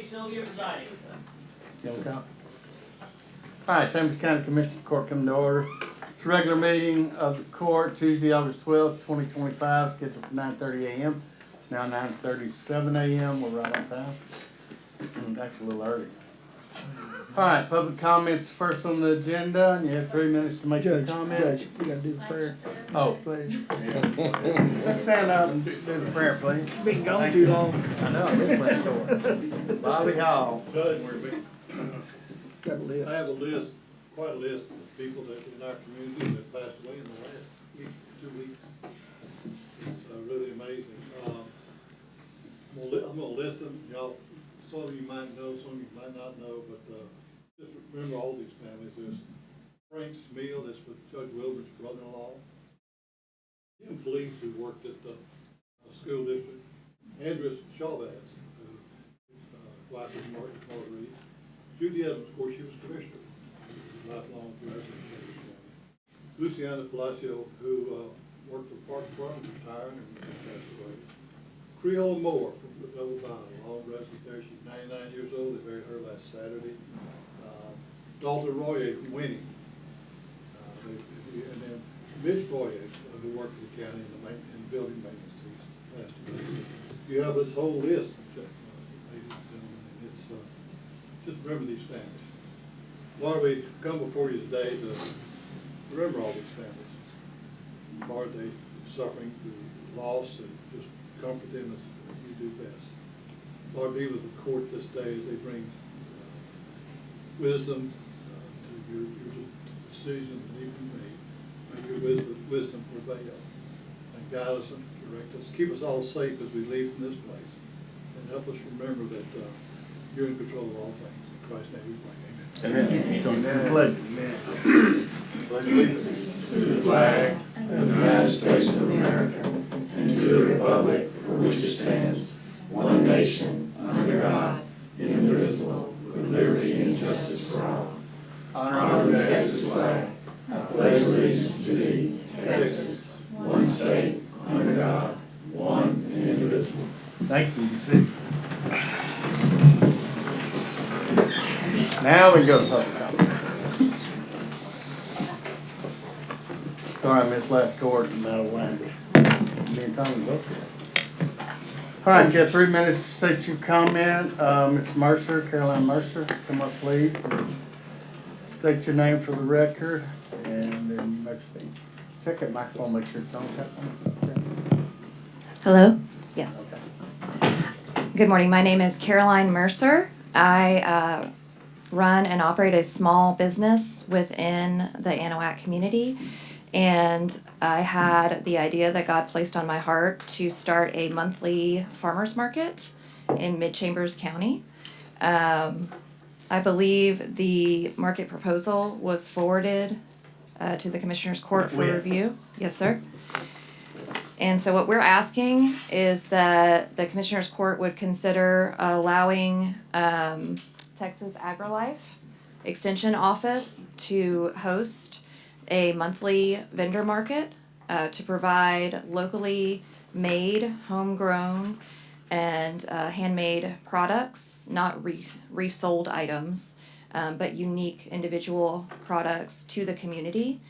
Sylvia presiding. Young Cop. All right, Chambers County Commissioners Court coming to order. It's a regular meeting of the court, Tuesday, August 12th, 2025, scheduled for 9:30 a.m. It's now 9:37 a.m. We're right on time. Actually, a little early. All right, public comments first on the agenda, and you have 3 minutes to make your comment. Judge, you gotta do the prayer, Oh, please. let's stand up and do the prayer, please. Been gone too long. I know, I missed last door. Bobby Hall. Judge, Got a list. I have a list, quite a list of people that in our community that passed away in the last week, 2 weeks. It's really amazing. I'm gonna list them, y'all, some of you might know, some of you might not know, but, just remember all these families. There's Frank Smeel, that's with Judge Wilbur's brother-in-law. Jim Fleece, who worked at the school district. Andrews Chavez, who, wife of Martin Reed. Judy Evans, of course, she was commissioner, lifelong commissioner in Chambers County. Luciana Palacio, who worked for Park Department, retired and passed away. Creole Moore from Double Valley, long resident there. She's 99 years old. They buried her last Saturday. Dalton Royer from Winning. And then Mitch Royer, who worked for the county in building maintenance. He's passed away. You have this whole list, ladies and gentlemen, and it's just remember these families. Why we come before you today to remember all these families. Lord, they suffering through loss, and just comfort them as you do best. Lord, be with the court this day as they bring wisdom to your decisions that need to be made. May your wisdom prevail and guide us and direct us. Keep us all safe as we leave from this place, and help us remember that you're in control of all things. In Christ's name we pray. Amen. Pledge allegiance to the flag of the United States of America and to the republic for which it stands, one nation, under God, indivisible, with liberty and justice for all. Honor the Texas flag. I pledge allegiance to thee, Texas, one state, under God, one and indivisible. Thank you. You see. Now we go to public comment. Sorry, I missed last court and that'll wind it. Me and Tommy both did. All right, you got 3 minutes to state your comment. Ms. Mercer, Caroline Mercer, come up please. State your name for the record, and then you may proceed. Check that microphone, make sure it's on. Hello? Yes. Okay. Good morning. My name is Caroline Mercer. I run and operate a small business within the Anahuac community, and I had the idea that God placed on my heart to start a monthly farmers market in Mid-Chambers County. I believe the market proposal was forwarded to the Commissioner's Court for review. Yes, sir. And so what we're asking is that the Commissioner's Court would consider allowing Texas AgriLife Extension Office to host a monthly vendor market to provide locally made, homegrown, and handmade products, not resold items, but unique individual products to the community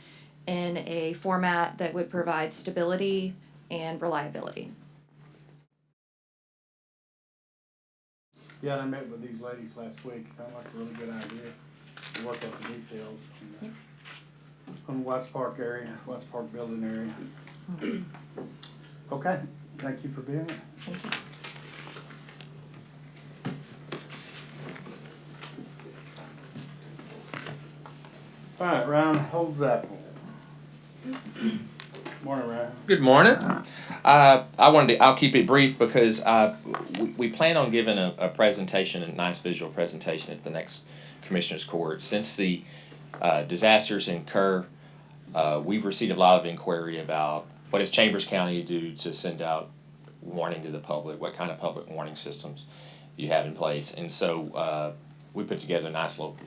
in a format that would provide stability and reliability. Yeah, I met with these ladies last week. Sounded like a really good idea. We'll work out the details. Yep. On the Watts Park area, Watts Park building area. Okay, thank you for being here. Thank you. All right, Ryan Holdzapple. Morning, Ryan. Good morning. I'll keep it brief because we plan on giving a presentation, a nice visual presentation at the next Commissioner's Court. Since the disasters in Kerr, we've received a lot of inquiry about what does Chambers County do to send out warning to the public, what kind of public warning systems you have in place. And so we put together a nice little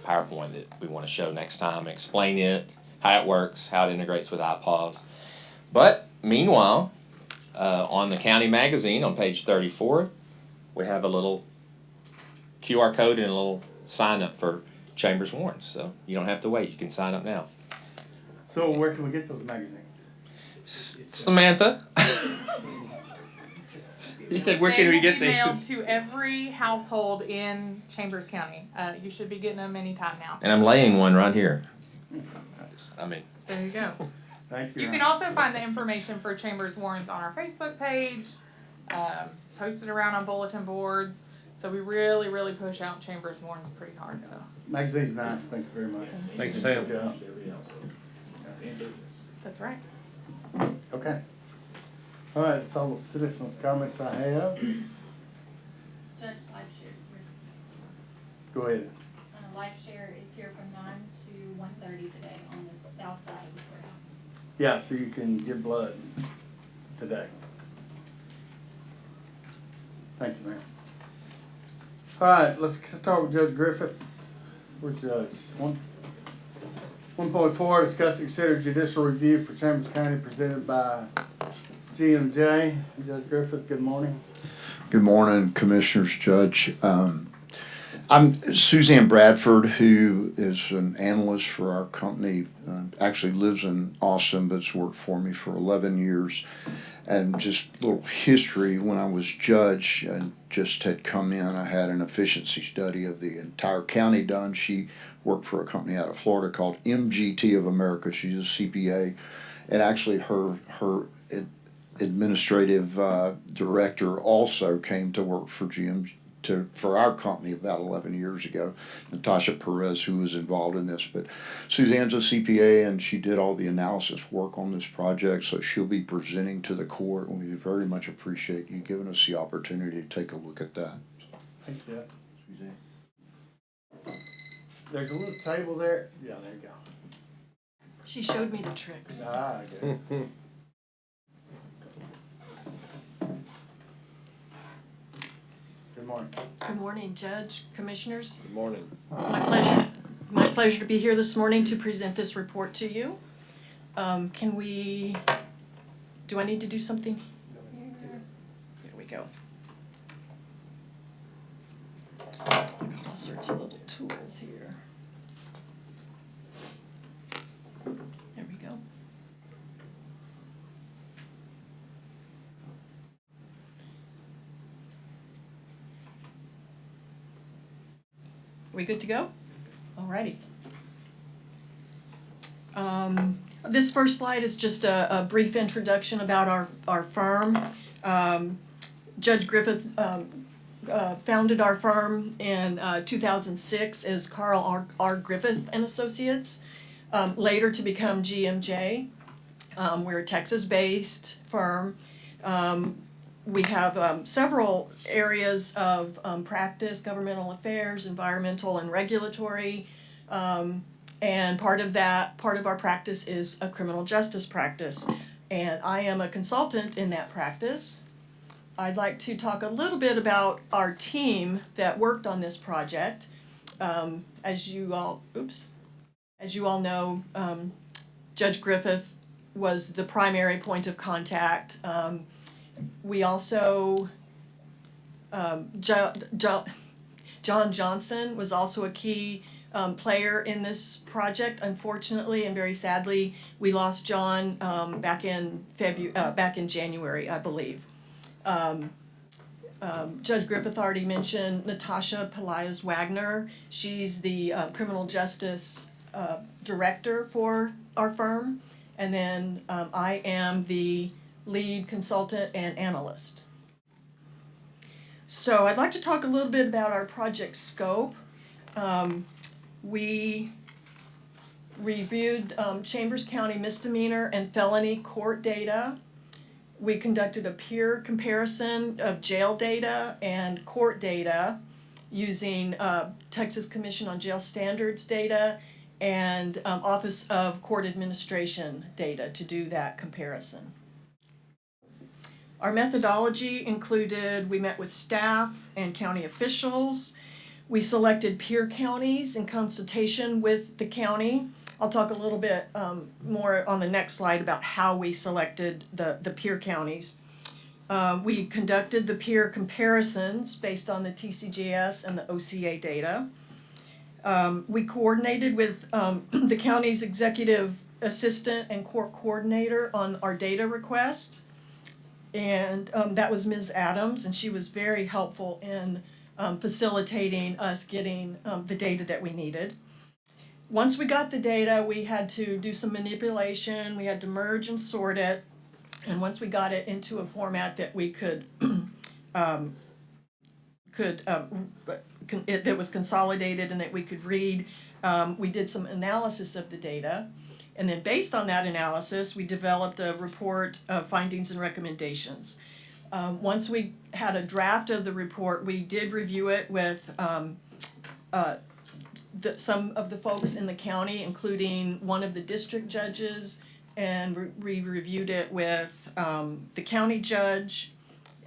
PowerPoint that we want to show next time, explain it, how it works, how it integrates with iPaws. But meanwhile, on the county magazine on page 34, we have a little QR code and a little sign up for Chambers Warrants, so you don't have to wait. You can sign up now. So where can we get those magazines? Samantha? He said, where can we get They will be mailed these? to every household in Chambers County. You should be getting them anytime now. And I'm laying one right here. I mean, There you go. Thank you. You can also find the information for Chambers Warrants on our Facebook page, posted around on bulletin boards. So we really, really push out Chambers Warrants pretty hard. So Magazine's nice, thank you very much. Thank you, Sam. Yeah. that's right. Okay. All right, that's all the citizens' comments I have. Judge, live share is here. Go ahead. Live share is here from 9 to 1:30 today on the south side of the courthouse. Yeah, so you can give blood today. Thank you, ma'am. All right, let's start with Judge Griffith. Where's Judge? 1.4, discuss and consider judicial review for Chambers County presented by GMJ. Judge Griffith, good morning. Good morning, Commissioners, Judge. I'm Suzanne Bradford, who is an analyst for our company, actually lives in Austin, but's worked for me for 11 years. And just a little history, when I was judge and just had come in, I had an efficiency study of the entire county done. She worked for a company out of Florida called MGT of America. She's a CPA. And actually her administrative director also came to work for for our company about 11 years ago, Natasha Perez, who was involved in this. But Suzanne's a CPA, and she did all the analysis work on this project, so she'll be presenting to the court, and we very much appreciate you giving us the opportunity to take a look at that. Thank you. There's a little table there. Yeah, there you go. She showed me the tricks. Ah, good. Good morning. Good morning, Judge, Commissioners. Good morning. It's my pleasure to be here this morning to present this report to you. Do I need to do something? Here we go. I got all sorts of little tools here. There we go. We good to go? Alrighty. This first slide is just a brief introduction about our firm. Judge Griffith founded our firm in 2006 as Carl R. Griffith and Associates, later to become GMJ. We're a Texas-based firm. We have several areas of practice: governmental affairs, environmental and regulatory, and part of our practice is a criminal justice practice. And I am a consultant in that practice. I'd like to talk a little bit about our team that worked on this project. As you all know, Judge Griffith was the primary point of contact. We also, John Johnson was also a key player in this project. Unfortunately and very sadly, we lost John back in January, I believe. Judge Griffith already mentioned Natasha Pelias Wagner. She's the criminal justice director for our firm, and then I am the lead consultant and analyst. So I'd like to talk a little bit about our project scope. We reviewed Chambers County misdemeanor and felony court data. We conducted a peer comparison of jail data and court data using Texas Commission on Jail Standards data and Office of Court Administration data to do that comparison. Our methodology included, we met with staff and county officials. We selected peer counties in consultation with the county. I'll talk a little bit more on the next slide about how we selected the peer counties. We conducted the peer comparisons based on the TCGS and the OCA data. We coordinated with the county's executive assistant and court coordinator on our data request. And that was Ms. Adams, and she was very helpful in facilitating us getting the data that we needed. Once we got the data, we had to do some manipulation, we had to merge and sort it. And once we got it into a format that we could that was consolidated and that we could read, we did some analysis of the data. And then based on that analysis, we developed a report of findings and recommendations. Once we had a draft of the report, we did review it with some of the folks in the county, including one of the district judges, and we reviewed it with the county judge,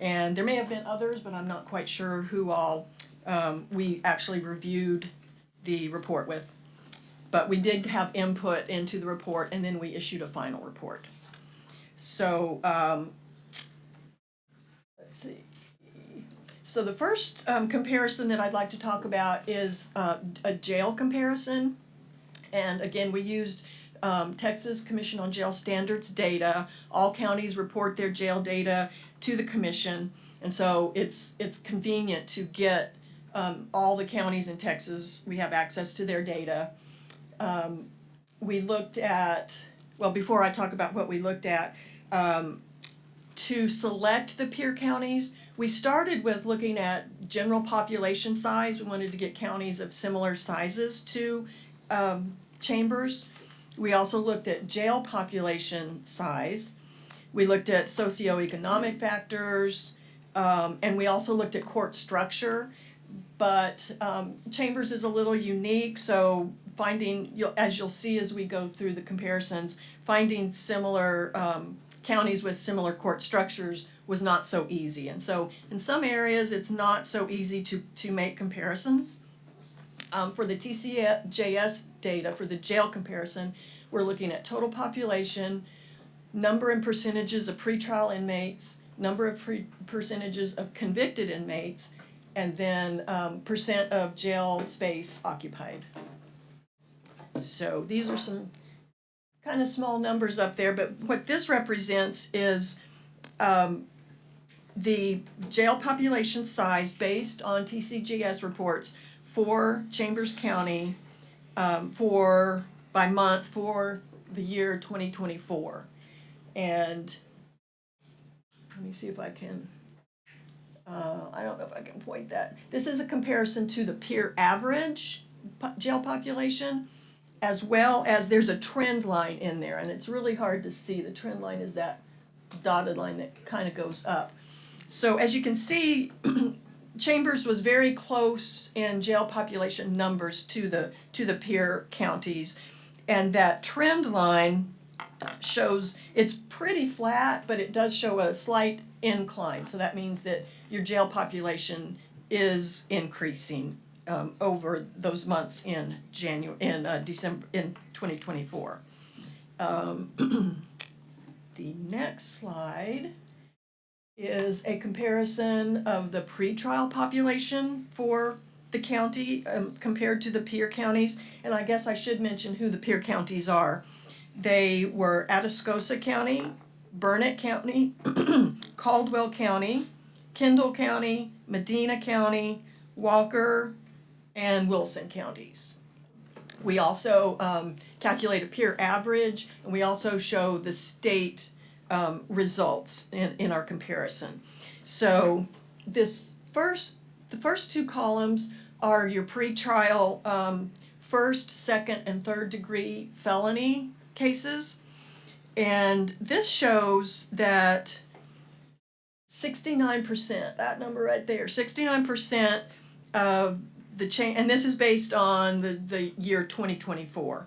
and there may have been others, but I'm not quite sure who all we actually reviewed the report with. But we did have input into the report, and then we issued a final report. So, let's see. So the first comparison that I'd like to talk about is a jail comparison. And again, we used Texas Commission on Jail Standards data. All counties report their jail data to the commission. And so it's convenient to get all the counties in Texas, we have access to their data. We looked at, well, before I talk about what we looked at, to select the peer counties, we started with looking at general population size. We wanted to get counties of similar sizes to Chambers. We also looked at jail population size. We looked at socioeconomic factors, and we also looked at court structure. But Chambers is a little unique, so as you'll see as we go through the comparisons, finding similar counties with similar court structures was not so easy. And so in some areas, it's not so easy to make comparisons. For the TCJS data, for the jail comparison, we're looking at total population, number and percentages of pretrial inmates, number of percentages of convicted inmates, and then percent of jail space occupied. So these are some kind of small numbers up there, but what this represents is the jail population size based on TCGS reports for Chambers County by month for the year 2024. And let me see if I can, I don't know if I can point that. This is a comparison to the peer average jail population, as well as there's a trend line in there, and it's really hard to see. The trend line is that dotted line that kind of goes up. So as you can see, Chambers was very close in jail population numbers to the peer counties, and that trend line shows it's pretty flat, but it does show a slight incline. So that means that your jail population is increasing over those months in December in 2024. The next slide is a comparison of the pretrial population for the county compared to the peer counties. And I guess I should mention who the peer counties are. They were Atascosa County, Burnett County, Caldwell County, Kendall County, Medina County, Walker, and Wilson counties. We also calculate a peer average, and we also show the state results in our comparison. So the first two columns are your pretrial first, second, and third degree felony cases, and this shows that 69%, that number right there, 69% of and this is based on the year 2024.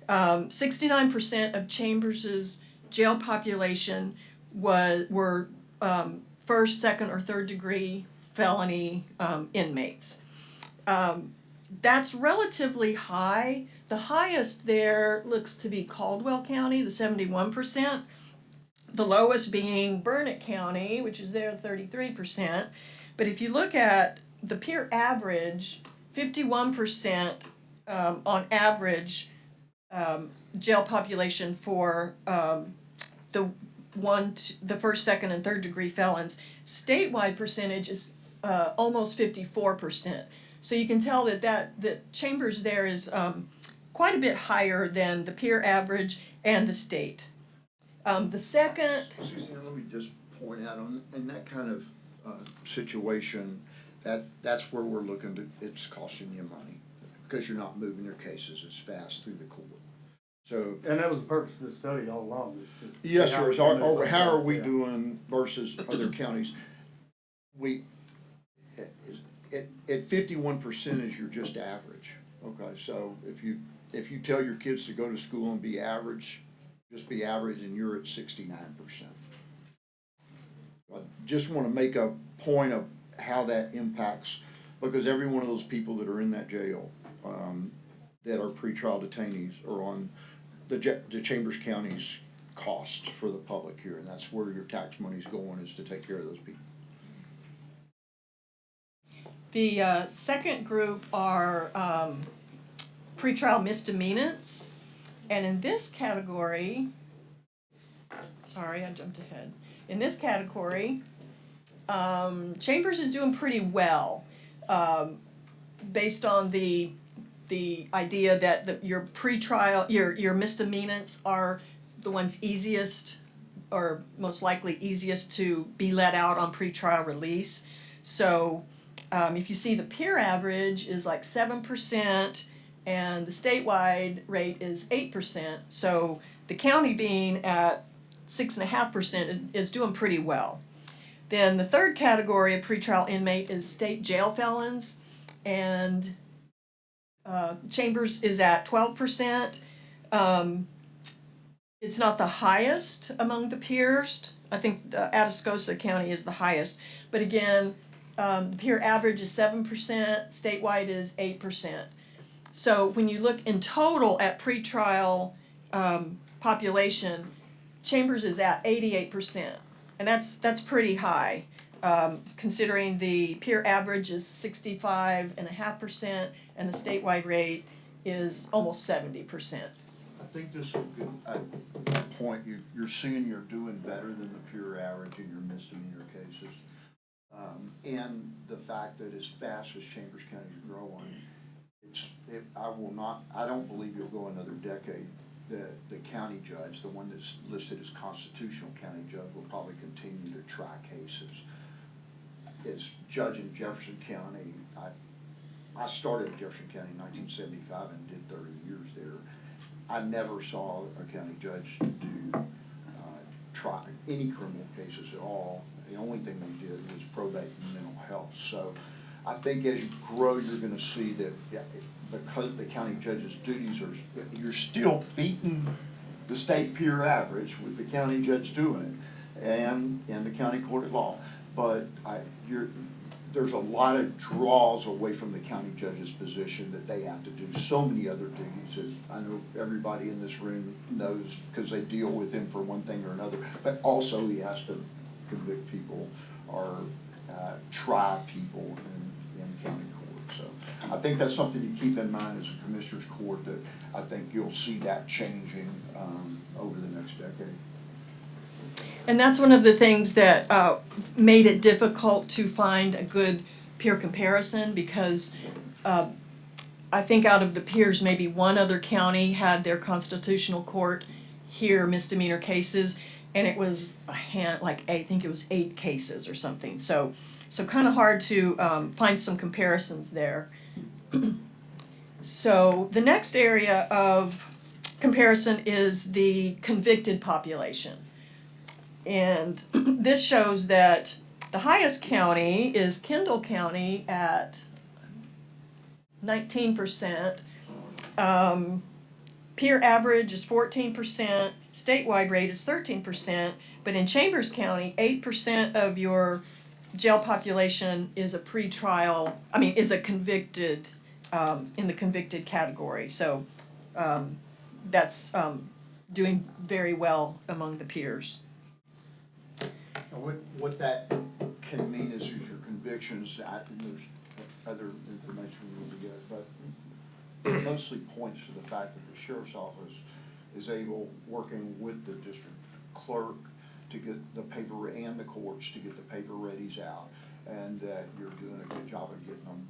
69% of Chambers's jail population were first, second, or third degree felony inmates. That's relatively high. The highest there looks to be Caldwell County, the 71%. the lowest being Burnett County, which is there 33%. But if you look at the peer average, 51% on average jail population for the the first, second, and third degree felons. Statewide percentage is almost 54%. So you can tell that Chambers there is quite a bit higher than the peer average and the state. The second, Suzanne, let me just point out, in that kind of situation, that's where we're looking to, it's costing you money, because you're not moving your cases as fast through the court. So, And that was the purpose of the study all along. is to yes, see how sir, we so can move how are forward, we yeah. doing versus other counties? At 51% is your just average, okay, so if you tell your kids to go to school and be average, just be average, and you're at 69%. I just wanna make a point of how that impacts, because every one of those people that are in that jail, that are pretrial detainees are on the Chambers County's cost for the public here, and that's where your tax money's going, is to take care of those people. the second group are pretrial misdemeanants. And in this category, sorry, I jumped ahead. In this category, Chambers is doing pretty well, based on the idea that your pretrial, your misdemeanants are the ones easiest, or most likely easiest to be let out on pretrial release. So if you see the peer average is like 7%, and the statewide rate is 8%. So the county being at 6.5% is doing pretty well. Then the third category of pretrial inmate is state jail felons, and Chambers is at 12%. It's not the highest among the peers. I think Atascosa County is the highest, but again, the peer average is 7%, statewide is 8%. So when you look in total at pretrial population, Chambers is at 88%, and that's pretty high, considering the peer average is 65.5%, and the statewide rate is almost 70%. I think this is a good point. You're seeing you're doing better than the pure average in your misdemeanor cases. And the fact that as fast as Chambers County is growing, I don't believe you'll go another decade. The county judge, the one that's listed as constitutional county judge, will probably continue to try cases. As judge in Jefferson County, I started in Jefferson County in 1975 and did 30 years there. I never saw a county judge try any criminal cases at all. The only thing we did was probate and mental health. So I think as you grow, you're gonna see that because the county judge's duties are, you're still beating the state peer average with the county judge doing it and the county court of law. But there's a lot of draws away from the county judge's position that they have to do so many other duties, as I know everybody in this room knows, because they deal with him for one thing or another. But also he has to convict people or try people in county court. So I think that's something to keep in mind as a commissioner's court, that I think you'll see that changing over the next decade. And that's one of the things that made it difficult to find a good peer comparison, because I think out of the peers, maybe one other county had their constitutional court hear misdemeanor cases, and it was I think it was 8 cases or something. So kind of hard to find some comparisons there. So the next area of comparison is the convicted population. And this shows that the highest county is Kendall County at 19%. Peer average is 14%. Statewide rate is 13%. But in Chambers County, 8% of your jail population is a is a convicted, in the convicted category. So that's doing very well among the peers. What that can mean is your convictions, and there's other information we need to get, but it mostly points to the fact that the sheriff's office is able, working with the district clerk, to get the paper, and the courts, to get the paper readies out, and that you're doing a good job of getting them,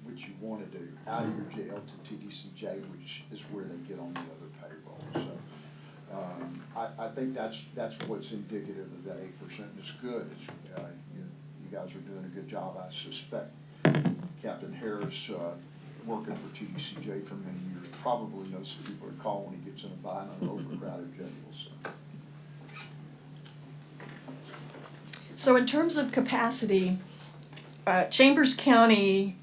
which you want to do, out of your jail to TDCJ, which is where they get on the other payroll. So I think that's what's indicative of that 8%. It's good. You guys are doing a good job. I suspect Captain Harris, working for TDCJ for many years, probably knows the people to call when he gets in a bind on an overcrowded jail. So in terms of capacity, Chambers County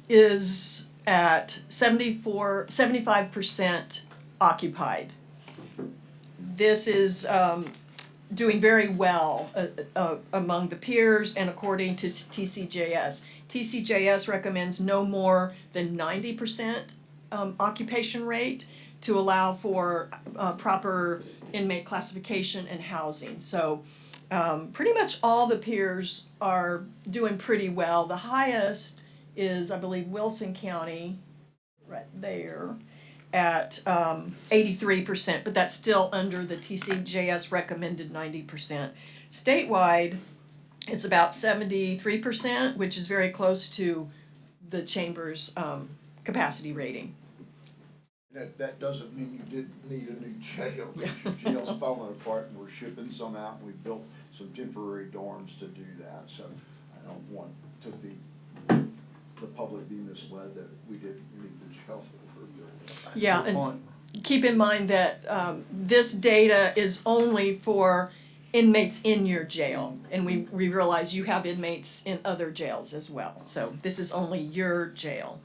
is at 75% occupied. This is doing very well among the peers and according to TCJS. TCJS recommends no more than 90% occupation rate to allow for proper inmate classification and housing. So pretty much all the peers are doing pretty well. The highest is, I believe, Wilson County, right there, at 83%, but that's still under the TCJS recommended 90%. Statewide, it's about 73%, which is very close to the Chamber's capacity rating. That doesn't mean you didn't need a new jail, because your jail's falling apart, and we're shipping some out, and we built some temporary dorms to do that. So I don't want to be, the public be misled that we didn't need the jail for a building. Yeah, and keep in mind that this data is only for inmates in your jail, and we realize you have inmates in other jails as well. So this is only your jail.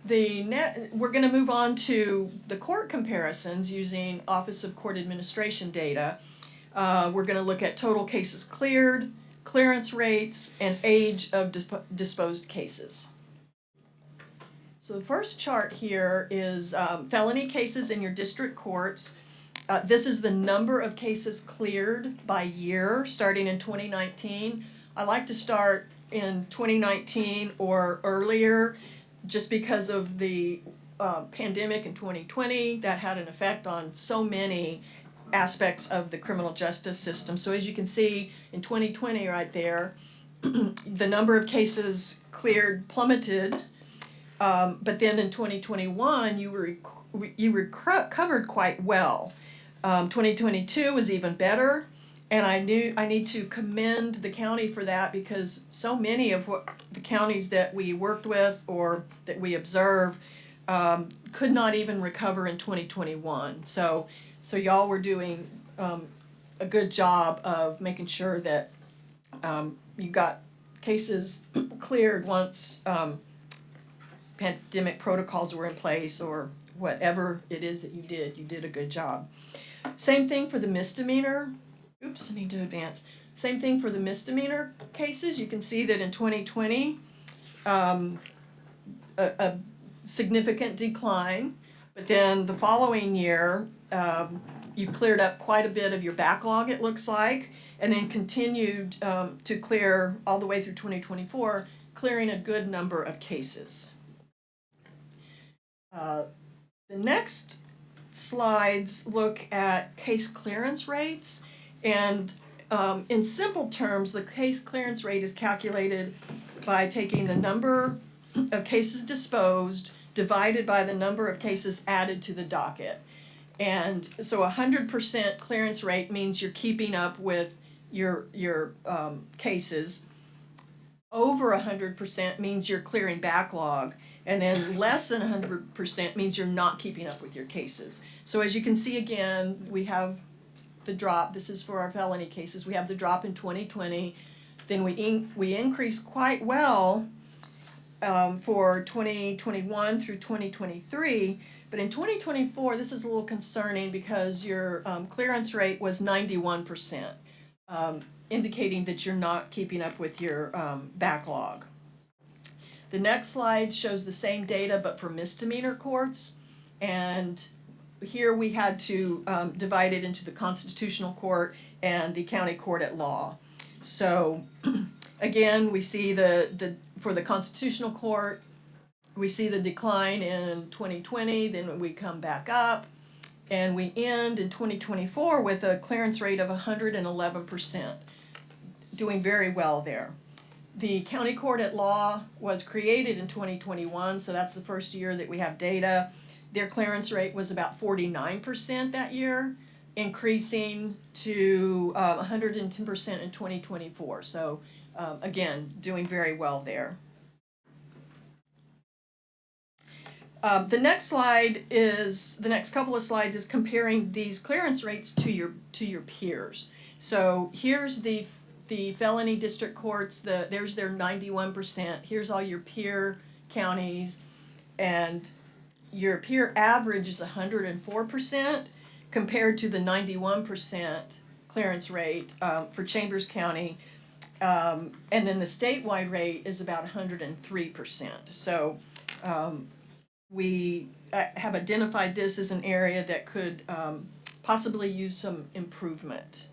We're going to move on to the court comparisons using Office of Court Administration data. We're going to look at total cases cleared, clearance rates, and age of disposed cases. So the first chart here is felony cases in your district courts. This is the number of cases cleared by year, starting in 2019. I like to start in 2019 or earlier, just because of the pandemic in 2020 that had an effect on so many aspects of the criminal justice system. So as you can see in 2020 right there, the number of cases cleared plummeted, but then in 2021 you recovered quite well. 2022 was even better. And I need to commend the county for that, because so many of the counties that we worked with or that we observe could not even recover in 2021. So y'all were doing a good job of making sure that you got cases cleared once pandemic protocols were in place, or whatever it is that you did a good job. Same thing for the misdemeanor. Oops, I need to advance. Same thing for the misdemeanor cases. You can see that in 2020, a significant decline, but then the following year, you cleared up quite a bit of your backlog, it looks like, and then continued to clear all the way through 2024, clearing a good number of cases. The next slides look at case clearance rates. And in simple terms, the case clearance rate is calculated by taking the number of cases disposed divided by the number of cases added to the docket. And so 100% clearance rate means you're keeping up with your cases. Over 100% means you're clearing backlog. And then less than 100% means you're not keeping up with your cases. So as you can see again, we have the drop. This is for our felony cases. We have the drop in 2020. Then we increased quite well for 2021 through 2023. But in 2024, this is a little concerning because your clearance rate was 91%, indicating that you're not keeping up with your backlog. The next slide shows the same data but for misdemeanor courts, and here we had to divide it into the constitutional court and the county court at law. So again, we see for the constitutional court, we see the decline in 2020, then we come back up, and we end in 2024 with a clearance rate of 111%, doing very well there. The county court at law was created in 2021, so that's the first year that we have data. Their clearance rate was about 49% that year, increasing to 110% in 2024. So again, doing very well there. The next couple of slides is comparing these clearance rates to your peers. So here's the felony district courts. There's their 91%. Here's all your peer counties, and your peer average is 104% compared to the 91% clearance rate for Chambers County, and then the statewide rate is about 103%. So we have identified this as an area that could possibly use some improvement.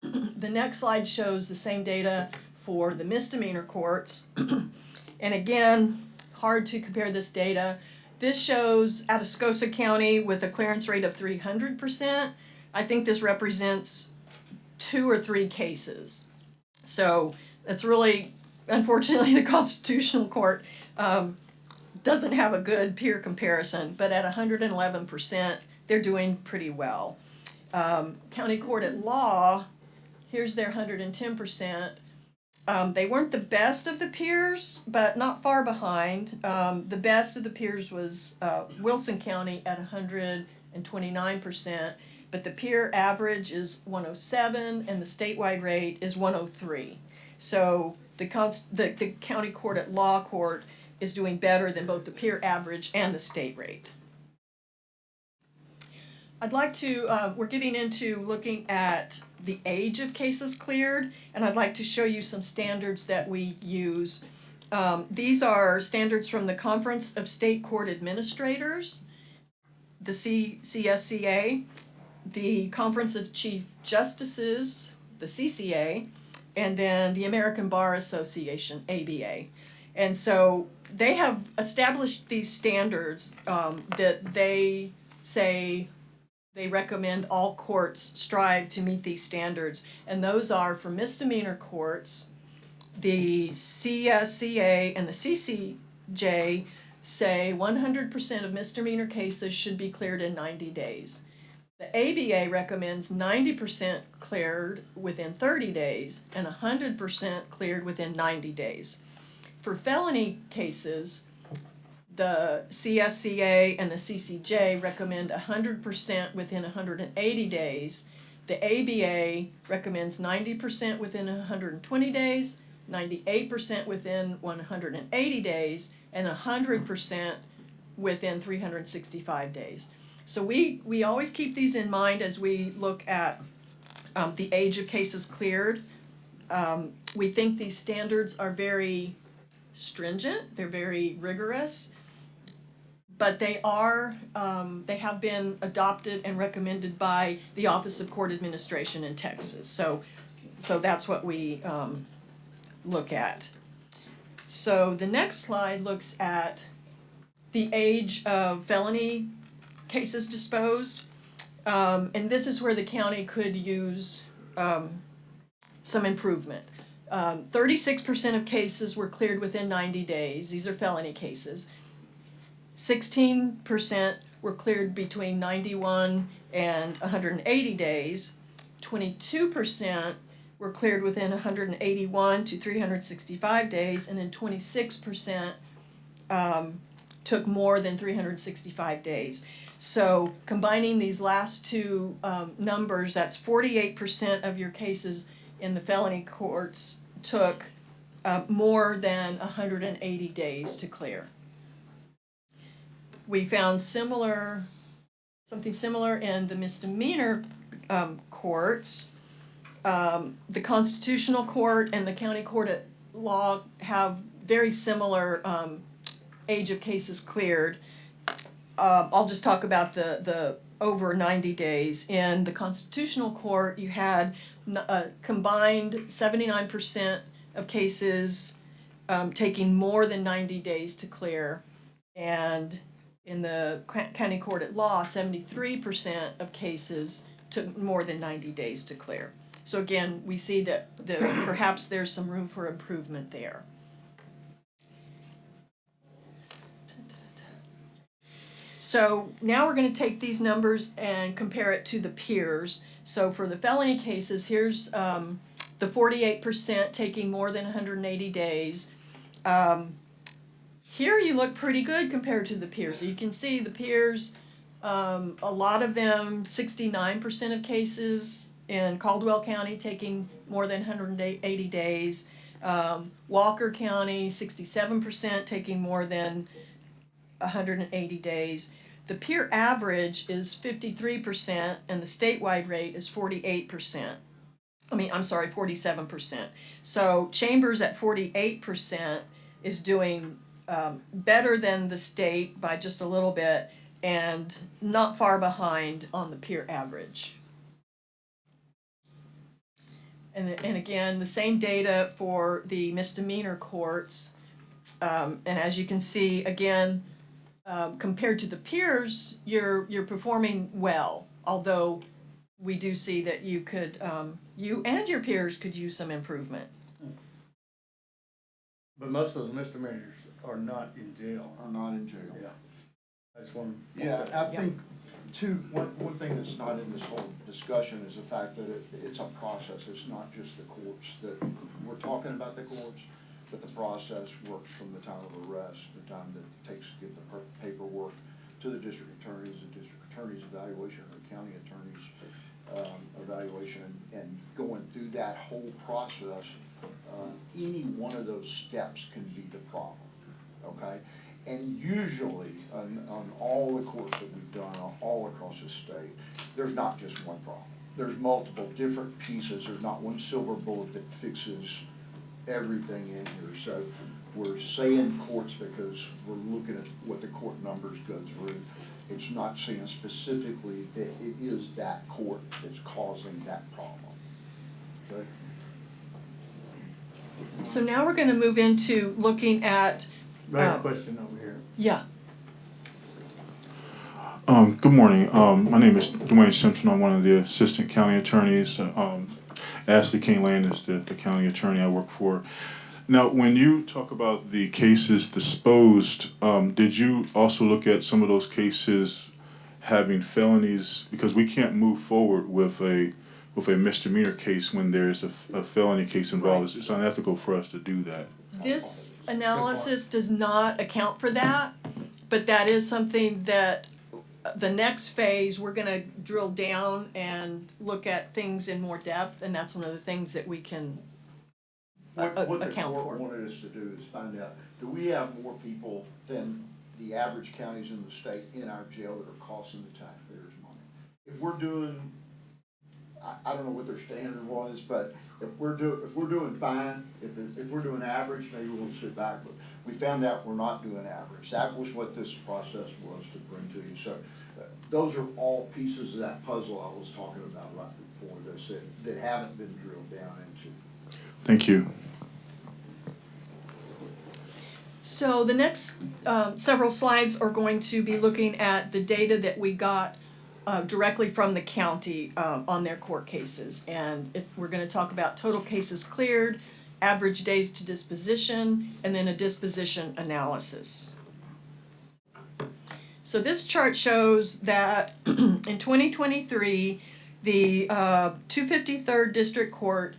The next slide shows the same data for the misdemeanor courts. And again, hard to compare this data. This shows Atascosa County with a clearance rate of 300%. I think this represents 2 or 3 cases. So that's really, unfortunately, the Constitutional Court doesn't have a good peer comparison, but at 111%, they're doing pretty well. County Court at Law, here's their 110%. They weren't the best of the peers, but not far behind. The best of the peers was Wilson County at 129%, but the peer average is 107 and the statewide rate is 103. So the County Court at Law court is doing better than both the peer average and the state rate. I'd like to, we're getting into looking at the age of cases cleared, and I'd like to show you some standards that we use. These are standards from the Conference of State Court Administrators, the CSCA, the Conference of Chief Justices, the CCA, and then the American Bar Association, ABA. And so they have established these standards that they say they recommend all courts strive to meet these standards. And those are for misdemeanor courts, the CSCA and the CCJ say 100% of misdemeanor cases should be cleared in 90 days. The ABA recommends 90% cleared within 30 days and 100% cleared within 90 days. For felony cases, the CSCA and the CCJ recommend 100% within 180 days. The ABA recommends 90% within 120 days, 98% within 180 days, and 100% within 365 days. So we always keep these in mind as we look at the age of cases cleared. We think these standards are very stringent, they're very rigorous, but they have been adopted and recommended by the Office of Court Administration in Texas. So that's what we look at. So the next slide looks at the age of felony cases disposed, and this is where the county could use some improvement. 36% of cases were cleared within 90 days. These are felony cases. 16% were cleared between 91 and 180 days. 22% were cleared within 181 to 365 days, and then 26% took more than 365 days. So combining these last two numbers, that's 48% of your cases in the felony courts took more than 180 days to clear. We found something similar in the misdemeanor courts. The Constitutional Court and the County Court at Law have very similar age of cases cleared. I'll just talk about the over 90 days. In the Constitutional Court, you had combined 79% of cases taking more than 90 days to clear, and in the county court at law, 73% of cases took more than 90 days to clear. So again, we see that perhaps there's some room for improvement there. So now we're going to take these numbers and compare it to the peers. So for the felony cases, here's the 48% taking more than 180 days. Here you look pretty good compared to the peers. So you can see the peers, a lot of them, 69% of cases in Caldwell County taking more than 180 days. Walker County, 67% taking more than 180 days. The peer average is 53% and the statewide rate is 48%. 47%. So Chambers at 48% is doing better than the state by just a little bit and not far behind on the peer average. And again, the same data for the misdemeanor courts. And as you can see, again, compared to the peers, you're performing well. Although we do see that you could, you and your peers could use some improvement. But most of the misdemeanors are not in jail. Are not in jail. Yeah. That's one. Yeah, I think, too, one thing that's not in this whole discussion is the fact that it's a process. It's not just the courts that, we're talking about the courts, but the process works from the time of arrest, the time that it takes to get the paperwork to the district attorney's evaluation, or the county attorney's evaluation, and going through that whole process. Any one of those steps can be the problem, okay? And usually, on all the courts that we've done, all across the state, there's not just one problem. There's multiple different pieces. There's not one silver bullet that fixes everything in here. So we're saying courts because we're looking at what the court numbers go through. It's not saying specifically that it is that court that's causing that problem, okay? So now we're going to move into looking at. I have a question over here. Yeah. Good morning. My name is Dwayne Simpson. I'm one of the assistant county attorneys. Ashley King Land is the county attorney I work for. Now, when you talk about the cases disposed, did you also look at some of those cases having felonies? Because we can't move forward with a misdemeanor case when there's a felony case involved. Right. It's unethical for us to do that. This analysis does not account for that, but that is something that the next phase, we're going to drill down and look at things in more depth, and that's one of the things that we can What the account court for. wanted us to do is find out, do we have more people than the average counties in the state in our jail that are costing the taxpayers money? If we're doing, I don't know what their standard was, but if we're doing fine, if we're doing average, maybe we'll sit back, but we found out we're not doing average. That was what this process was to bring to you. So those are all pieces of that puzzle I was talking about right before this that haven't been drilled down into. Thank you. So the next several slides are going to be looking at the data that we got directly from the county on their court cases. And we're going to talk about total cases cleared, average days to disposition, and then a disposition analysis. So this chart shows that in 2023, the 253rd District Court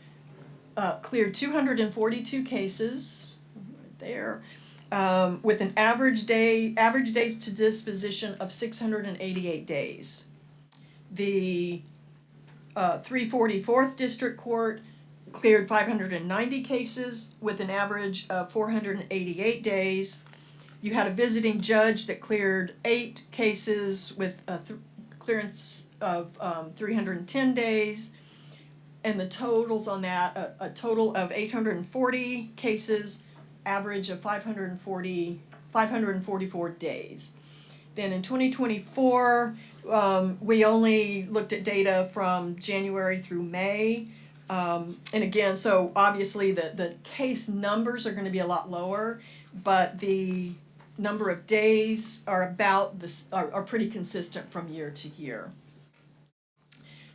cleared 242 cases, right there, with an average days to disposition of 688 days. The 344th District Court cleared 590 cases with an average of 488 days. You had a visiting judge that cleared 8 cases with a clearance of 310 days. And the totals on that, a total of 840 cases, average of 544 days. Then in 2024, we only looked at data from January through May. And again, so obviously the case numbers are gonna be a lot lower, but the number of days are about this, are pretty consistent from year to year.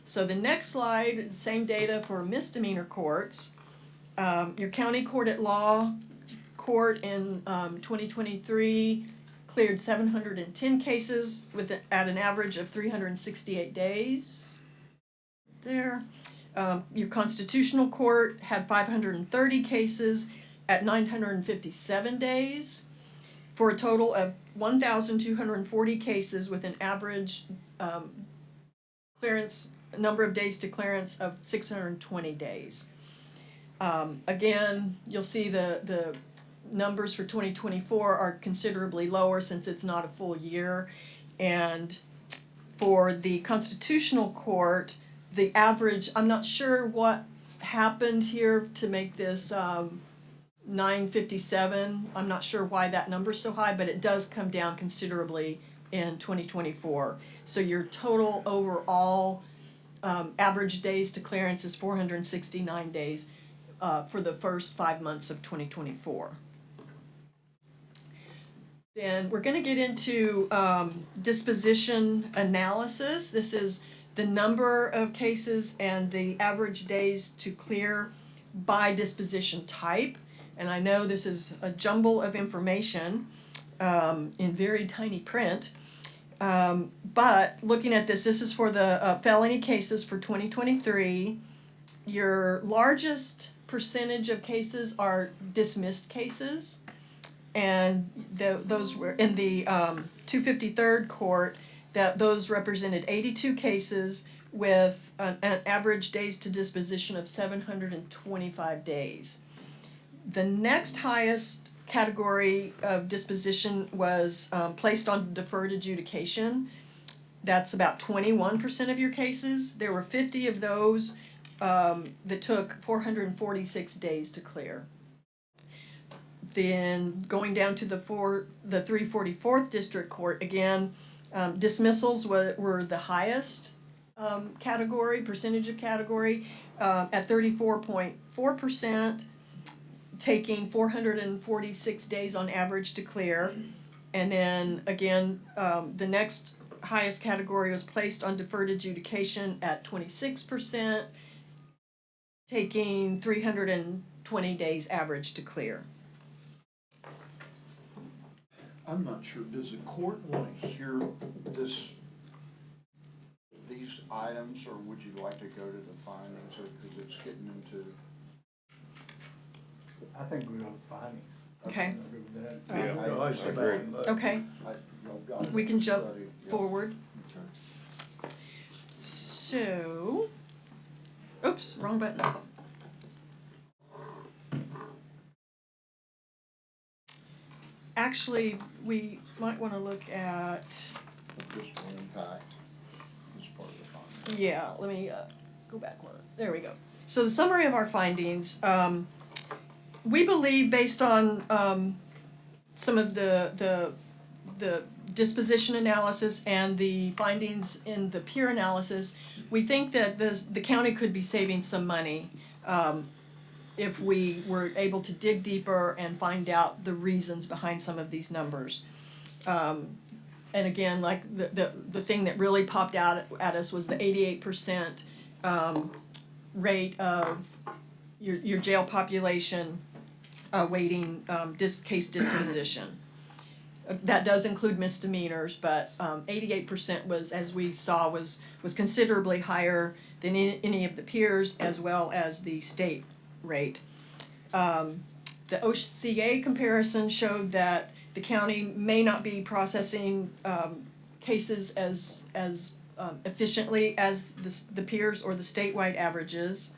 So the next slide, same data for misdemeanor courts. Your county court at law court in 2023 cleared 710 cases at an average of 368 days. There. Your constitutional court had 530 cases at 957 days, for a total of 1,240 cases with an average clearance number of days to clearance of 620 days. Again, you'll see the numbers for 2024 are considerably lower since it's not a full year. And for the Constitutional Court, the average, I'm not sure what happened here to make this 957. I'm not sure why that number's so high, but it does come down considerably in 2024. So your total overall average days to clearance is 469 days for the first 5 months of 2024. Then we're going to get into disposition analysis. This is the number of cases and the average days to clear by disposition type. And I know this is a jumble of information in very tiny print. But looking at this is for the felony cases for 2023. Your largest percentage of cases are dismissed cases. And those were in the 253rd court, that those represented 82 cases with an average days to disposition of 725 days. The next highest category of disposition was placed on deferred adjudication. That's about 21% of your cases. There were 50 of those that took 446 days to clear. Then going down to the 344th District Court, again, dismissals were the highest category, percentage of category, at 34.4%, taking 446 days on average to clear. And then again, the next highest category was placed on deferred adjudication at 26%, taking 320 days average to clear. I'm not sure, does the court want to hear these items, or would you like to go to the findings, because it's getting into? I think we don't find it. Okay. Yeah. Okay, we can jump forward. Okay. So, oops, wrong button. Actually, we might want to look at, This will impact this part of the finding. yeah, let me go back one. There we go. So the summary of our findings, we believe based on some of the disposition analysis and the findings in the peer analysis, we think that the county could be saving some money if we were able to dig deeper and find out the reasons behind some of these numbers. And again, like the thing that really popped out at us was the 88% rate of your jail population awaiting case disposition. That does include misdemeanors, but 88% was, as we saw, was considerably higher than any of the peers, as well as the state rate. The OCA comparison showed that the county may not be processing cases as efficiently as the peers or the statewide averages.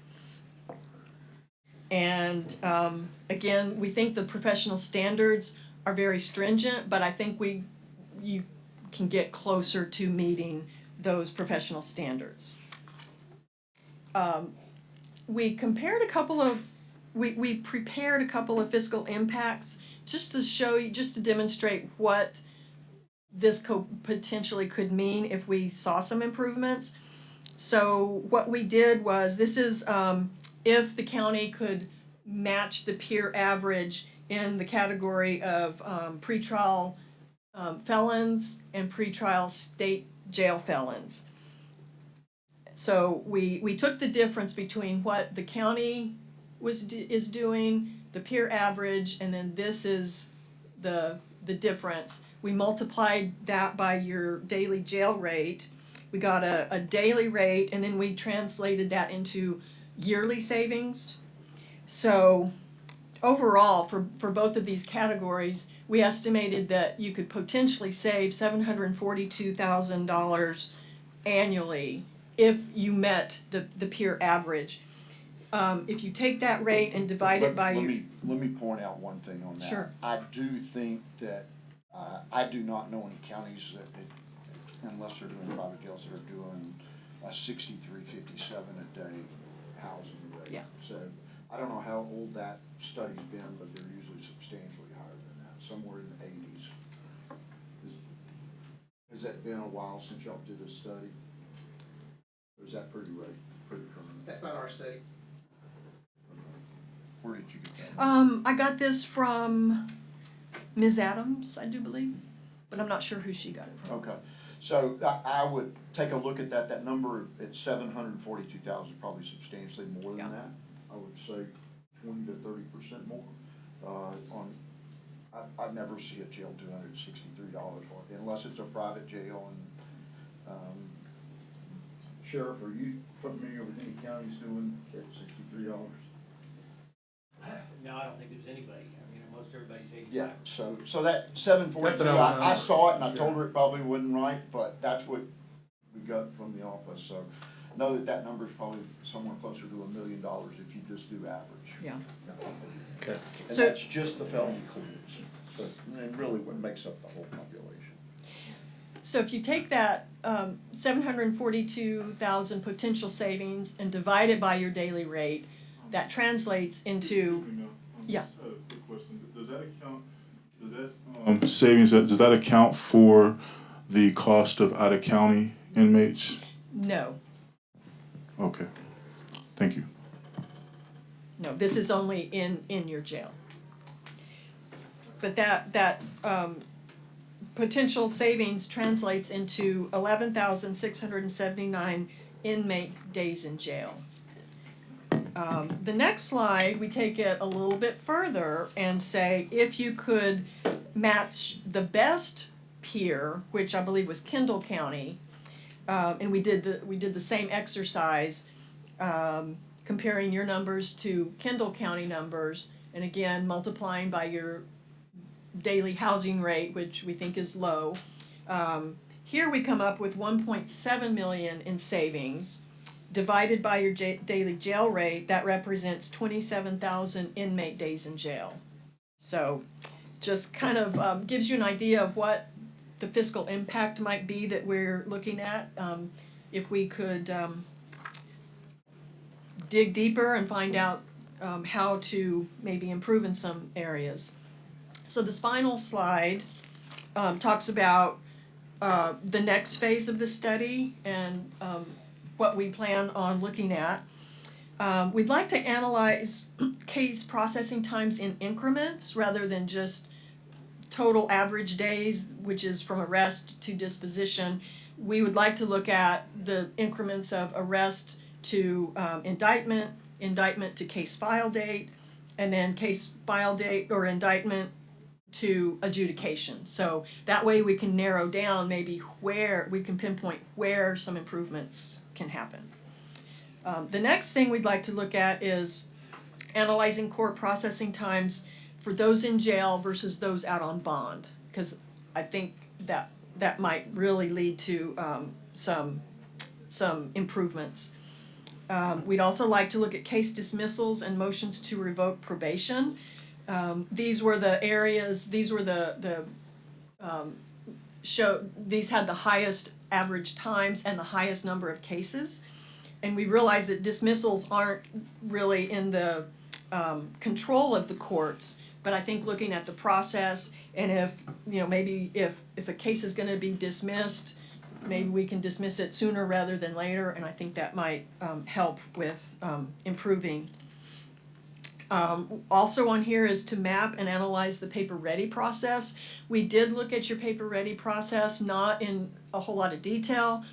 And again, we think the professional standards are very stringent, but I think you can get closer to meeting those professional standards. We prepared a couple of fiscal impacts just to show you, just to demonstrate what this potentially could mean if we saw some improvements. So what we did was, this is if the county could match the peer average in the category of pretrial felons and pretrial state jail felons. So we took the difference between what the county is doing, the peer average, and then this is the difference. We multiplied that by your daily jail rate. We got a daily rate, and then we translated that into yearly savings. So overall, for both of these categories, we estimated that you could potentially save $742,000 annually if you met the peer average. If you take that rate and divide it by your... Let me point out one thing on that. Sure. I do think that, I do not know any counties that, unless they're doing private jails, that are doing a 63.57 a day housing rate. Yeah. So, I don't know how old that study's been, but they're usually substantially higher than that, somewhere in the 80s. Has that been a while since y'all did a study? Or is that pretty current? That's not our study. Where did you get that? I got this from Ms. Adams, I do believe, but I'm not sure who she got it from. Okay, so I would take a look at that. That number at 742,000 is probably substantially more than that. I would say 20 to 30% more. I'd never see a jail $263 unless it's a private jail. And Sheriff, are you familiar with any counties doing at $63? No, I don't think there's anybody. I mean, most everybody's 85. Yeah, so that 742, I saw it and I told her it probably wasn't right, but that's what we got from the office. So know that number is probably somewhere closer to $1 million if you just do average. Yeah. Okay. And So- that's just the felony claims, so, and really what makes up the whole population. So if you take that 742,000 potential savings and divide it by your daily rate, that translates into... Yeah. Just had a quick question. Does that account, savings, does that account for the cost of out-of-county inmates? No, Okay, thank you. no, this is only in your jail. But that potential savings translates into 11,679 inmate days in jail. The next slide, we take it a little bit further and say if you could match the best peer, which I believe was Kendall County, and we did the same exercise, comparing your numbers to Kendall County numbers, and again multiplying by your daily housing rate, which we think is low. Here we come up with 1.7 million in savings. Divided by your daily jail rate, that represents 27,000 inmate days in jail. So just kind of gives you an idea of what the fiscal impact might be that we're looking at. If we could dig deeper and find out how to maybe improve in some areas. So this final slide talks about the next phase of the study and what we plan on looking at. We'd like to analyze case processing times in increments rather than just total average days, which is from arrest to disposition. We would like to look at the increments of arrest to indictment, indictment to case file date, and then case file date or indictment to adjudication. So that way we can narrow down maybe where we can pinpoint where some improvements can happen. The next thing we'd like to look at is analyzing court processing times for those in jail versus those out on bond, because I think that might really lead to some improvements. We'd also like to look at case dismissals and motions to revoke probation. These were the areas, these had the highest average times and the highest number of cases. And we realize that dismissals aren't really in the control of the courts, but I think looking at the process and if, maybe if a case is gonna be dismissed, maybe we can dismiss it sooner rather than later, and I think that might help with improving. Also on here is to map and analyze the paper ready process. We did look at your paper ready process, not in a whole lot of detail.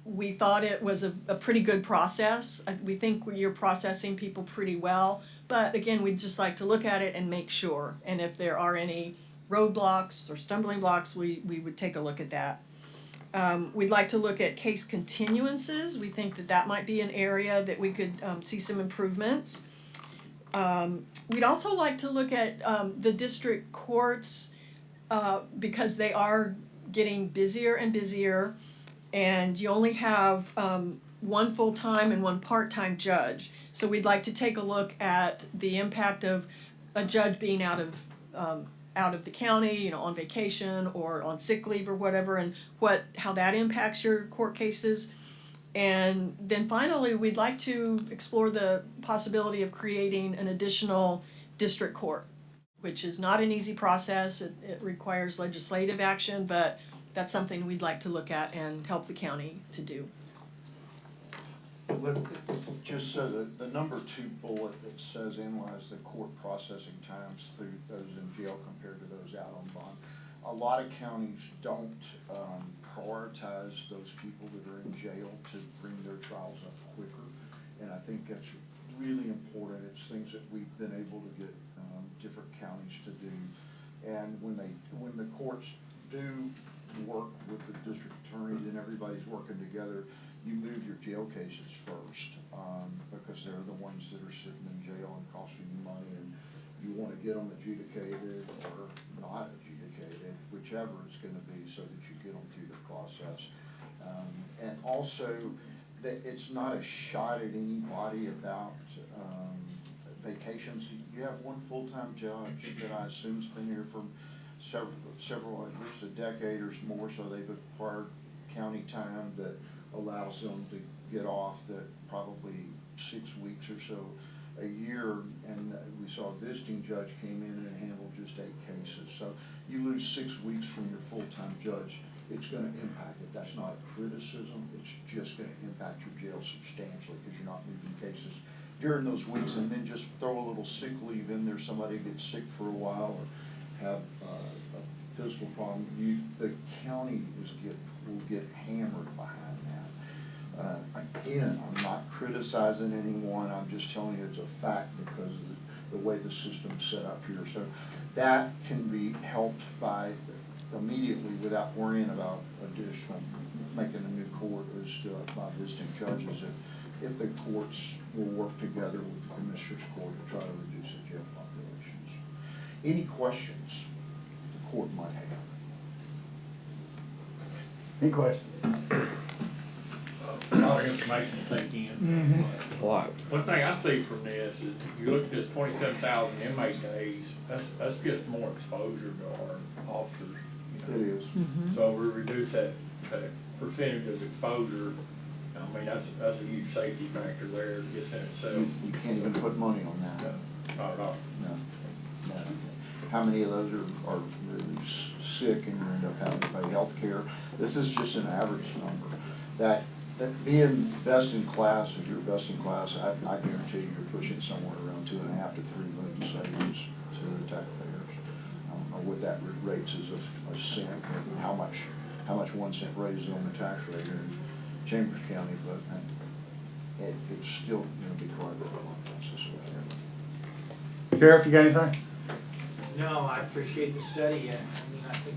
We thought it was a pretty good process. We think you're processing people pretty well, but again, we'd just like to look at it and make sure. And if there are any roadblocks or stumbling blocks, we would take a look at that. We'd like to look at case continuances. We think that might be an area that we could see some improvements. We'd also like to look at the district courts because they are getting busier and busier, and you only have one full-time and one part-time judge. So we'd like to take a look at the impact of a judge being out of the county, you know, on vacation or on sick leave or whatever, and how that impacts your court cases. And then finally, we'd like to explore the possibility of creating an additional district court, which is not an easy process. It requires legislative action, but that's something we'd like to look at and help the county to do. Just so the number 2 bullet that says analyze the court processing times through those in jail compared to those out on bond. A lot of counties don't prioritize those people that are in jail to bring their trials up quicker. And I think that's really important. It's things that we've been able to get different counties to do. And when the courts do work with the district attorneys and everybody's working together, you move your jail cases first, because they're the ones that are sitting in jail and costing you money, and you want to get them adjudicated or not adjudicated, whichever it's going to be, so that you get them through the process. And also, that it's not a shot at anybody about vacations. You have one full-time judge that I assume's been here for several at least a decade or more, so they've acquired county time that allows them to get off that probably 6 weeks or so a year. And we saw a visiting judge came in and handled just 8 cases. So you lose 6 weeks from your full-time judge, it's going to impact it. That's not a criticism, it's just going to impact your jail substantially because you're not moving cases during those weeks. And then just throw a little sick leave in there, somebody gets sick for a while or have a physical problem, the county will get hammered behind that. Again, I'm not criticizing anyone, I'm just telling you it's a fact because of the way the system's set up here. So that can be helped by immediately without worrying about additional, making a new court is by visiting judges if the courts will work together with the Commissioner's Court to try to reduce the jail populations. Any questions the court might have? Any questions? A lot of information to take in. A lot. One thing I see from this is, you look at this 27,000 inmate days, that's just more exposure to our officers. You know? It is. So we reduce that percentage of exposure. I mean, that's a huge safety factor there just in itself. You can't even put money on that. No, not at all. No. How many of those are really sick and you end up having to pay health care? This is just an average number. That being best in class, if you're best in class, I guarantee you're pushing somewhere around 2.5 to 3 million savings to the taxpayers. I don't know what that rates as a cent, or how much 1 cent raises on the tax rate here in Chambers County, but it's still going to be quite a bit of a process. Sheriff, you got anything? No, I appreciate the study. I mean, I think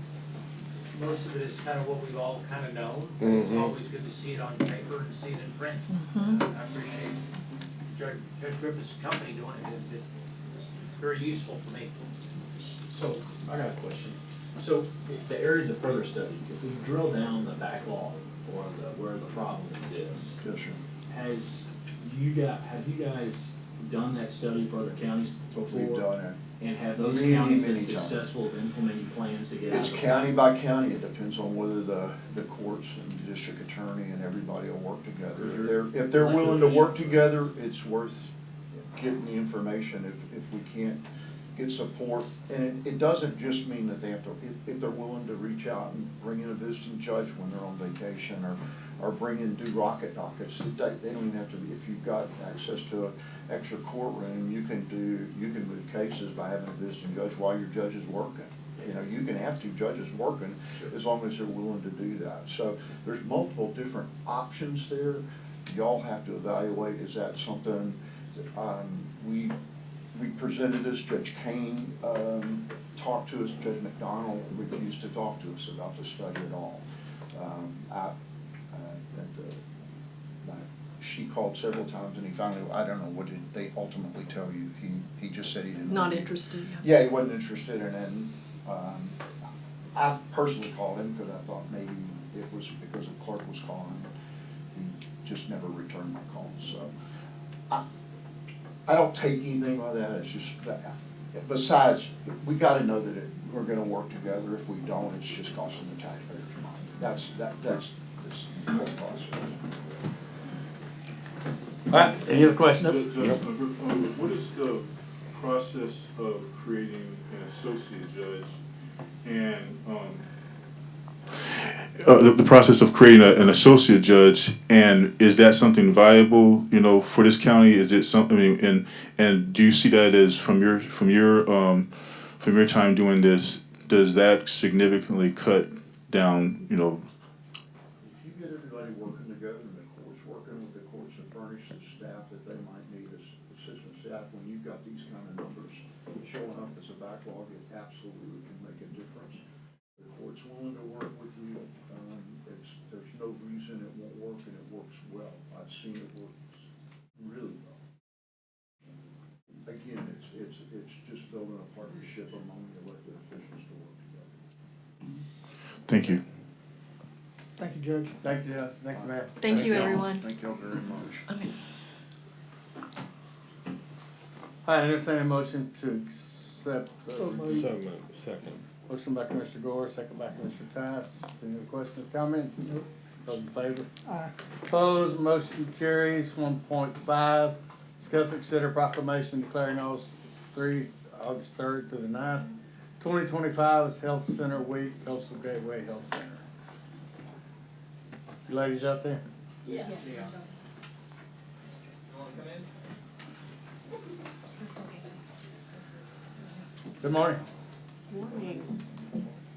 most of it is kind of what we've all kind of known. It's always good to see it on paper and see it in print. I appreciate Judge Griffith's company doing it. It's very useful for me. So, I got a question. So, the areas of further study, if we drill down the backlog or where the problem exists, Yes, sir. have you guys done that study for other counties before? We've done it. And have those Many, counties many been times. successful in implementing plans to get out It's of county by county, it depends on whether the courts and the district attorney and everybody will work together. If they're willing to work together, it's worth getting the information. If we can't get support, and it doesn't just mean that they have to, if they're willing to reach out and bring in a visiting judge when they're on vacation, or bring in, do rocket dockets, they don't even have to be, if you've got access to an extra courtroom, you can move cases by having a visiting judge while your judge is working. You know, you can have two judges working as long as they're willing to do that. So there's multiple different options there. Y'all have to evaluate, is that something that, we presented this, Judge Kane talked to us, Judge McDonald refused to talk to us about the study at all. She called several times and he finally, I don't know, what did they ultimately tell you? He just said he didn't. Not interested. Yeah, he wasn't interested, and then I personally called him because I thought maybe it was because the clerk was calling. He just never returned my call, so I don't take anything like that. It's just that. Besides, we got to know that we're going to work together. If we don't, it's just costing the taxpayers money. That's this whole process. All right, any other questions? What is the process of creating an associate judge, and the process of creating an associate judge, and is that something viable, you know, for this county? Is it something, I mean, and do you see that as from your time doing this, does that significantly cut down, you know? If you get everybody working together and the courts working with the courts and furnish the staff that they might need as assistant staff, when you've got these kind of numbers showing up as a backlog, it absolutely can make a difference. The court's willing to work with you. There's no reason it won't work, and it works well. I've seen it work really well. Again, it's just building a partnership among the elected officials to work together. Thank you. Thank you, Judge. Thank you, Judge. Thank you, Mayor. Thank you, everyone. Thank y'all very much. Okay. I entertain a motion to accept. So moved. Second. Motion by Commissioner Gore, second by Commissioner Tice. Any other questions, comments? Those in favor? Aye. Opposed, motion carries. 1.5, discuss and consider proclamation declaring August 3rd through the 9th, 2025 as Health Center Week, Coastal Gateway Health Center. You ladies out there? Yes. Yeah. Good morning. Morning.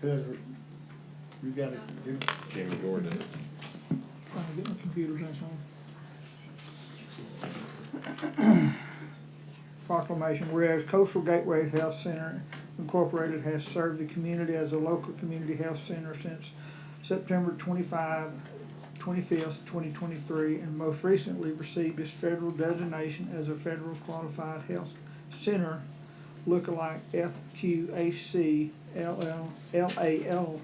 Good. You got it, Jim? Jamie Gordon. Trying to get my computer back on. Proclamation, whereas Coastal Gateway Health Center Incorporated has served the community as a local community health center since September 25th, 2023, and most recently received its federal designation as a federal qualified health center lookalike FQHC LAL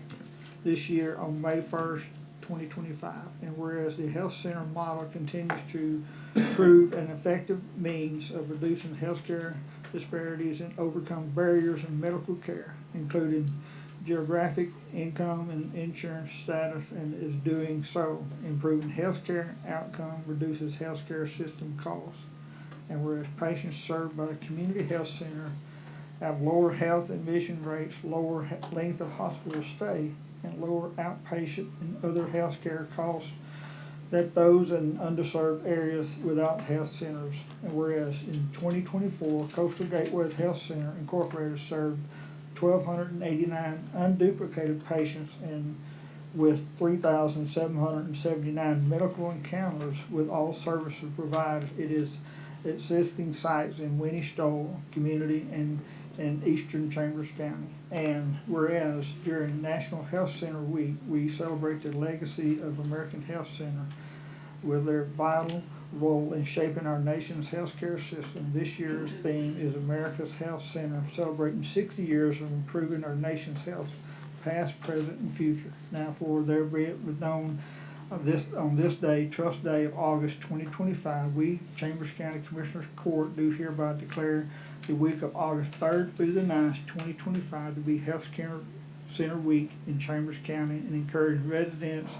this year on May 1st, 2025. And whereas the health center model continues to prove an effective means of reducing healthcare disparities and overcome barriers in medical care, including geographic, income, and insurance status, and is doing so, improving healthcare outcome, reduces healthcare system costs. And whereas patients served by the community health center have lower health admission rates, lower length of hospital stay, and lower outpatient and other healthcare costs than those in underserved areas without health centers. And whereas in 2024, Coastal Gateway Health Center Incorporated served 1,289 unduplicated patients and with 3,779 medical encounters with all services provided. It is existing sites in Winnie Stoll community and Eastern Chambers County. And whereas during National Health Center Week, we celebrate the legacy of American Health Center with their vital role in shaping our nation's healthcare system. This year's theme is America's Health Center, celebrating 60 years of improving our nation's health, past, present, and future. Now for there be it known on this day, Trust Day of August 2025, we, Chambers County Commissioners Court, do hereby declare the week of August 3rd through the 9th, 2025 to be Health Center Week in Chambers County, and encourage residents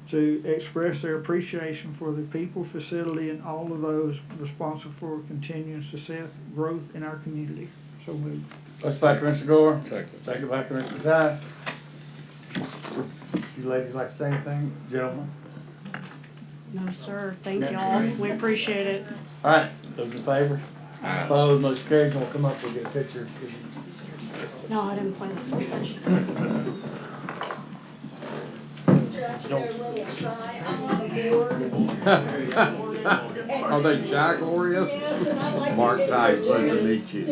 to express their appreciation for the people, facility, and all of those responsible for continuing success, growth in our community. So moved. Motion by Commissioner Gore. Second by Commissioner Ty. You ladies like to say anything? Gentlemen? No, sir. Thank Yeah, y'all. great. We appreciate it. All right, those in favor? Opposed, motion carries, and we'll come up, we'll get a picture. No, I didn't plan to say that. Are they shy, Gloria? Mark Tice, pleasure to meet you.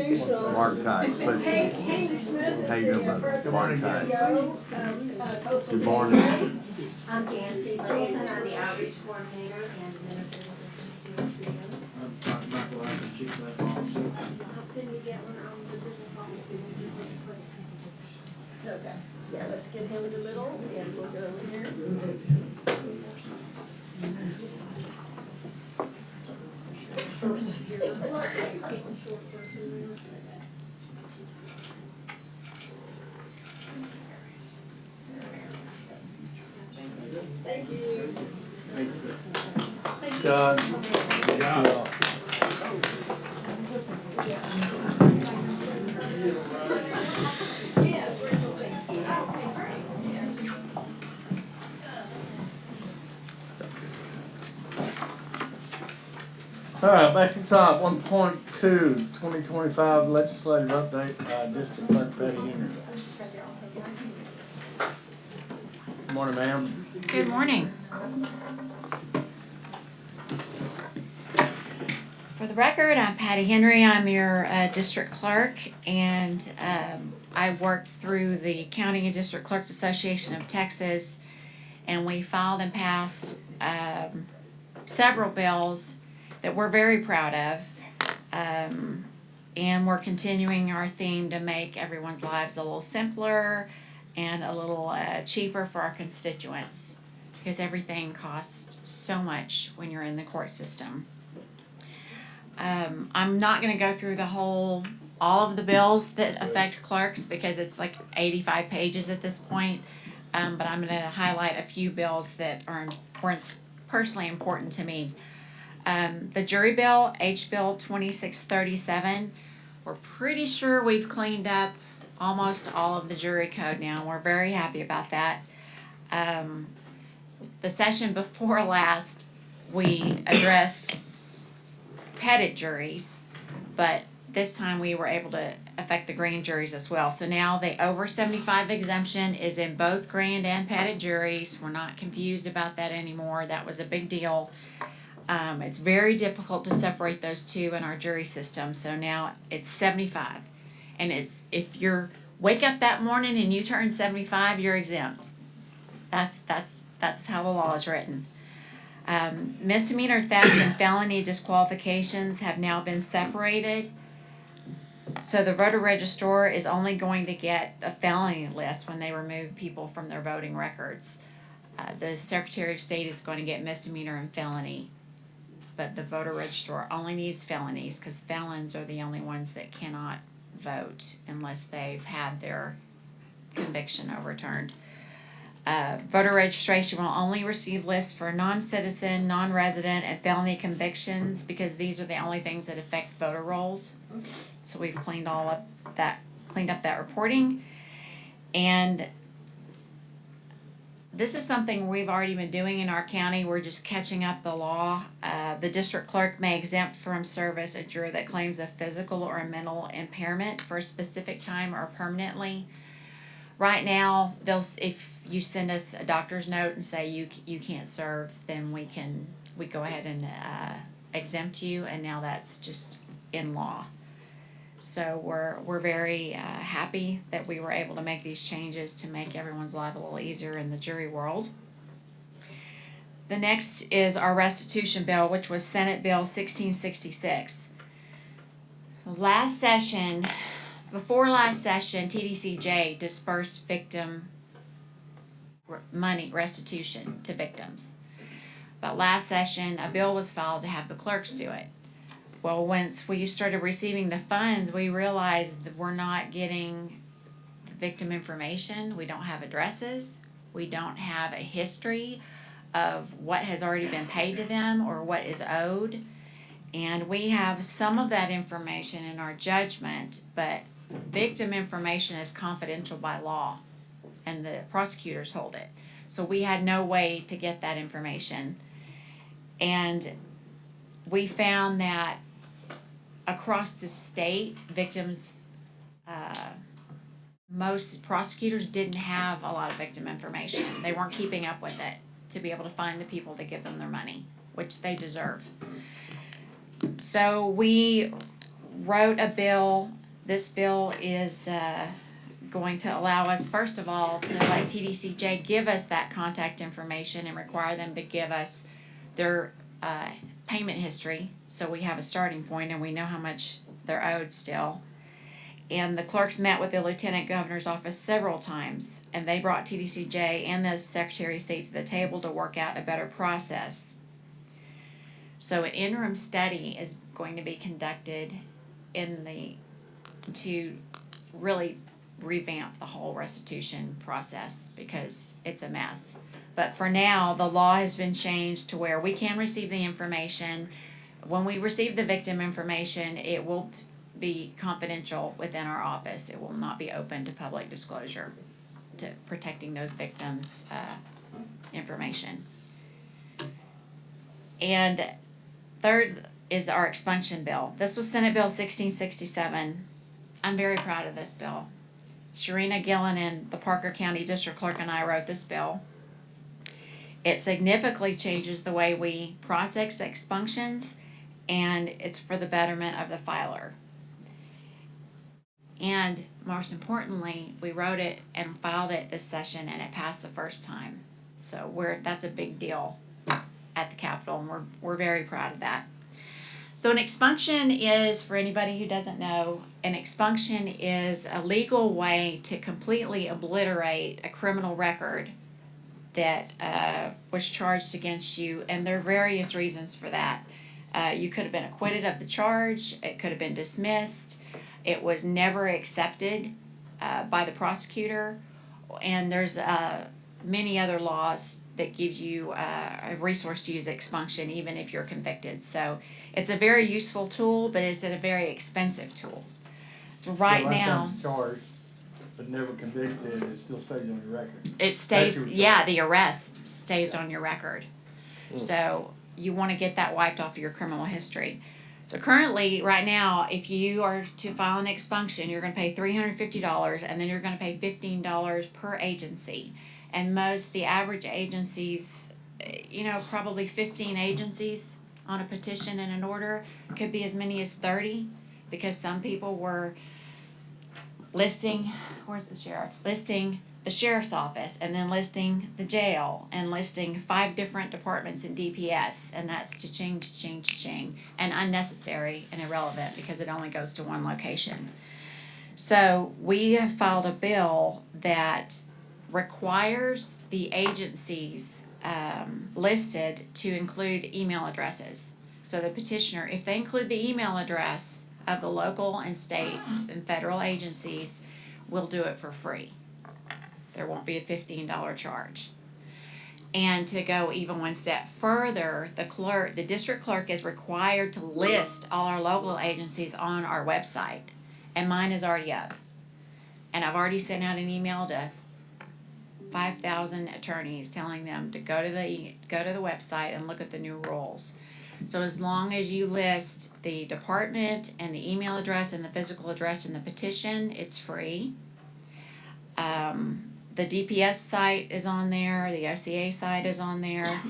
Mark Tice, pleasure. Haley Smith. How you doing, brother? Mark Tice. Good morning. I'm Jancy Wilson, I'm the outreach coordinator and administrative assistant to Michael, I'll send you get one on the business office. Okay, yeah, let's get him in the middle and we'll go over here. Thank you. John? Good job. Yes, Rachel, thank you. Okay, great. Yes. All right, back to the top, 1.2, 2025 legislative update, District Clerk Betty Henry. Good morning, ma'am. Good morning. For the record, I'm Patty Henry. I'm your district clerk, and I worked through the County and District Clerks Association of Texas, and we filed and passed several bills that we're very proud of. And we're continuing our theme to make everyone's lives a little simpler and a little cheaper for our constituents, because everything costs so much when you're in the court system. I'm not gonna go through all of the bills that affect clerks because it's like 85 pages at this point. But I'm gonna highlight a few bills that are personally important to me. The jury bill, H Bill 2637, we're pretty sure we've cleaned up almost all of the jury code now. We're very happy about that. The session before last, we addressed pettit juries, but this time we were able to affect the grand juries as well. So now the over 75 exemption is in both grand and pettit juries. We're not confused about that anymore. That was a big deal. It's very difficult to separate those two in our jury system, so now it's 75. And if you're wake up that morning and you turn 75, you're exempt. That's how the law is written. Misdemeanor theft and felony disqualifications have now been separated. So the voter registrar is only going to get a felony list when they remove people from their voting records. The Secretary of State is going to get misdemeanor and felony, but the voter registrar only needs felonies because felons are the only ones that cannot vote unless they've had their conviction overturned. Voter registration will only receive lists for non-citizen, non-resident, and felony convictions because these are the only things that affect voter rolls. So we've cleaned up that reporting. And this is something we've already been doing in our county. We're just catching up the law. The district clerk may exempt from service a juror that claims a physical or a mental impairment for a specific time or permanently. Right now, if you send us a doctor's note and say you can't serve, then we go ahead and exempt you, and now that's just in law. So we're very happy that we were able to make these changes to make everyone's life a little easier in the jury world. The next is our restitution bill, which was Senate Bill 1666. So before last session, TDCJ dispersed victim money restitution to victims. But last session, a bill was filed to have the clerks do it. Well, once we started receiving the funds, we realized that we're not getting the victim information. We don't have addresses. We don't have a history of what has already been paid to them or what is owed. And we have some of that information in our judgment, but victim information is confidential by law, and the prosecutors hold it. So we had no way to get that information. And we found that across the state, victims, most prosecutors didn't have a lot of victim information. They weren't keeping up with it to be able to find the people to give them their money, which they deserve. So we wrote a bill. This bill is going to allow us, first of all, to let TDCJ give us that contact information and require them to give us their payment history, so we have a starting point and we know how much they're owed still. And the clerks met with the Lieutenant Governor's office several times, and they brought TDCJ and the Secretary of State to the table to work out a better process. So an interim study is going to be conducted to really revamp the whole restitution process, because it's a mess. But for now, the law has been changed to where we can receive the information. When we receive the victim information, it will be confidential within our office. It will not be open to public disclosure, to protecting those victims' information. And third is our expunction bill. This was Senate Bill 1667. I'm very proud of this bill. Sharina Gillen and the Parker County District Clerk and I wrote this bill. It significantly changes the way we process expunctions, and it's for the betterment of the filer. And most importantly, we wrote it and filed it this session, and it passed the first time. So that's a big deal at the Capitol, and we're very proud of that. So an expunction is, for anybody who doesn't know, an expunction is a legal way to completely obliterate a criminal record that was charged against you, and there are various reasons for that. You could have been acquitted of the charge, it could have been dismissed, it was never accepted by the prosecutor, and there's many other laws that give you a resource to use expunction even if you're convicted. So it's a very useful tool, but it's a very expensive tool. So right now, charged, but never convicted, it still stays on your record. it stays, yeah, the arrest stays on your record. So you want to get that wiped off of your criminal history. So currently, right now, if you are to file an expunction, you're going to pay $350, and then you're going to pay $15 per agency. And the average agencies, probably 15 agencies on a petition and an order, could be as many as 30, because some people were listing the sheriff's office, and then listing the jail, and listing 5 different departments in DPS, and that's cha-ching, and unnecessary and irrelevant because it only goes to one location. So we have filed a bill that requires the agencies listed to include email addresses. So the petitioner, if they include the email address of the local and state and federal agencies, will do it for free. There won't be a $15 charge. And to go even one step further, the district clerk is required to list all our local agencies on our website. And mine is already up. And I've already sent out an email to 5,000 attorneys telling them to go to the website and look at the new rules. So as long as you list the department and the email address and the physical address in the petition, it's free. The DPS site is on there, the OCA site is on there.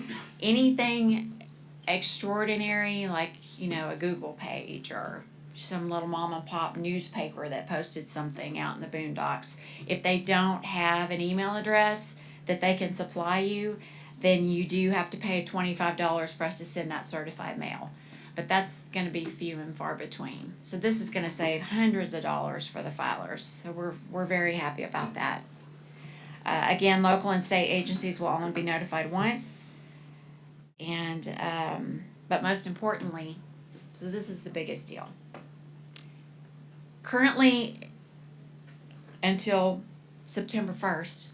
Anything extraordinary, like, a Google page or some little mom and pop newspaper that posted something out in the boondocks, if they don't have an email address that they can supply you, then you do have to pay $25 for us to send that certified mail. But that's going to be few and far between. So this is going to save hundreds of dollars for the filers. So we're very happy about that. Again, local and state agencies will only be notified once. And but most importantly, so this is the biggest deal. Currently, until September 1st,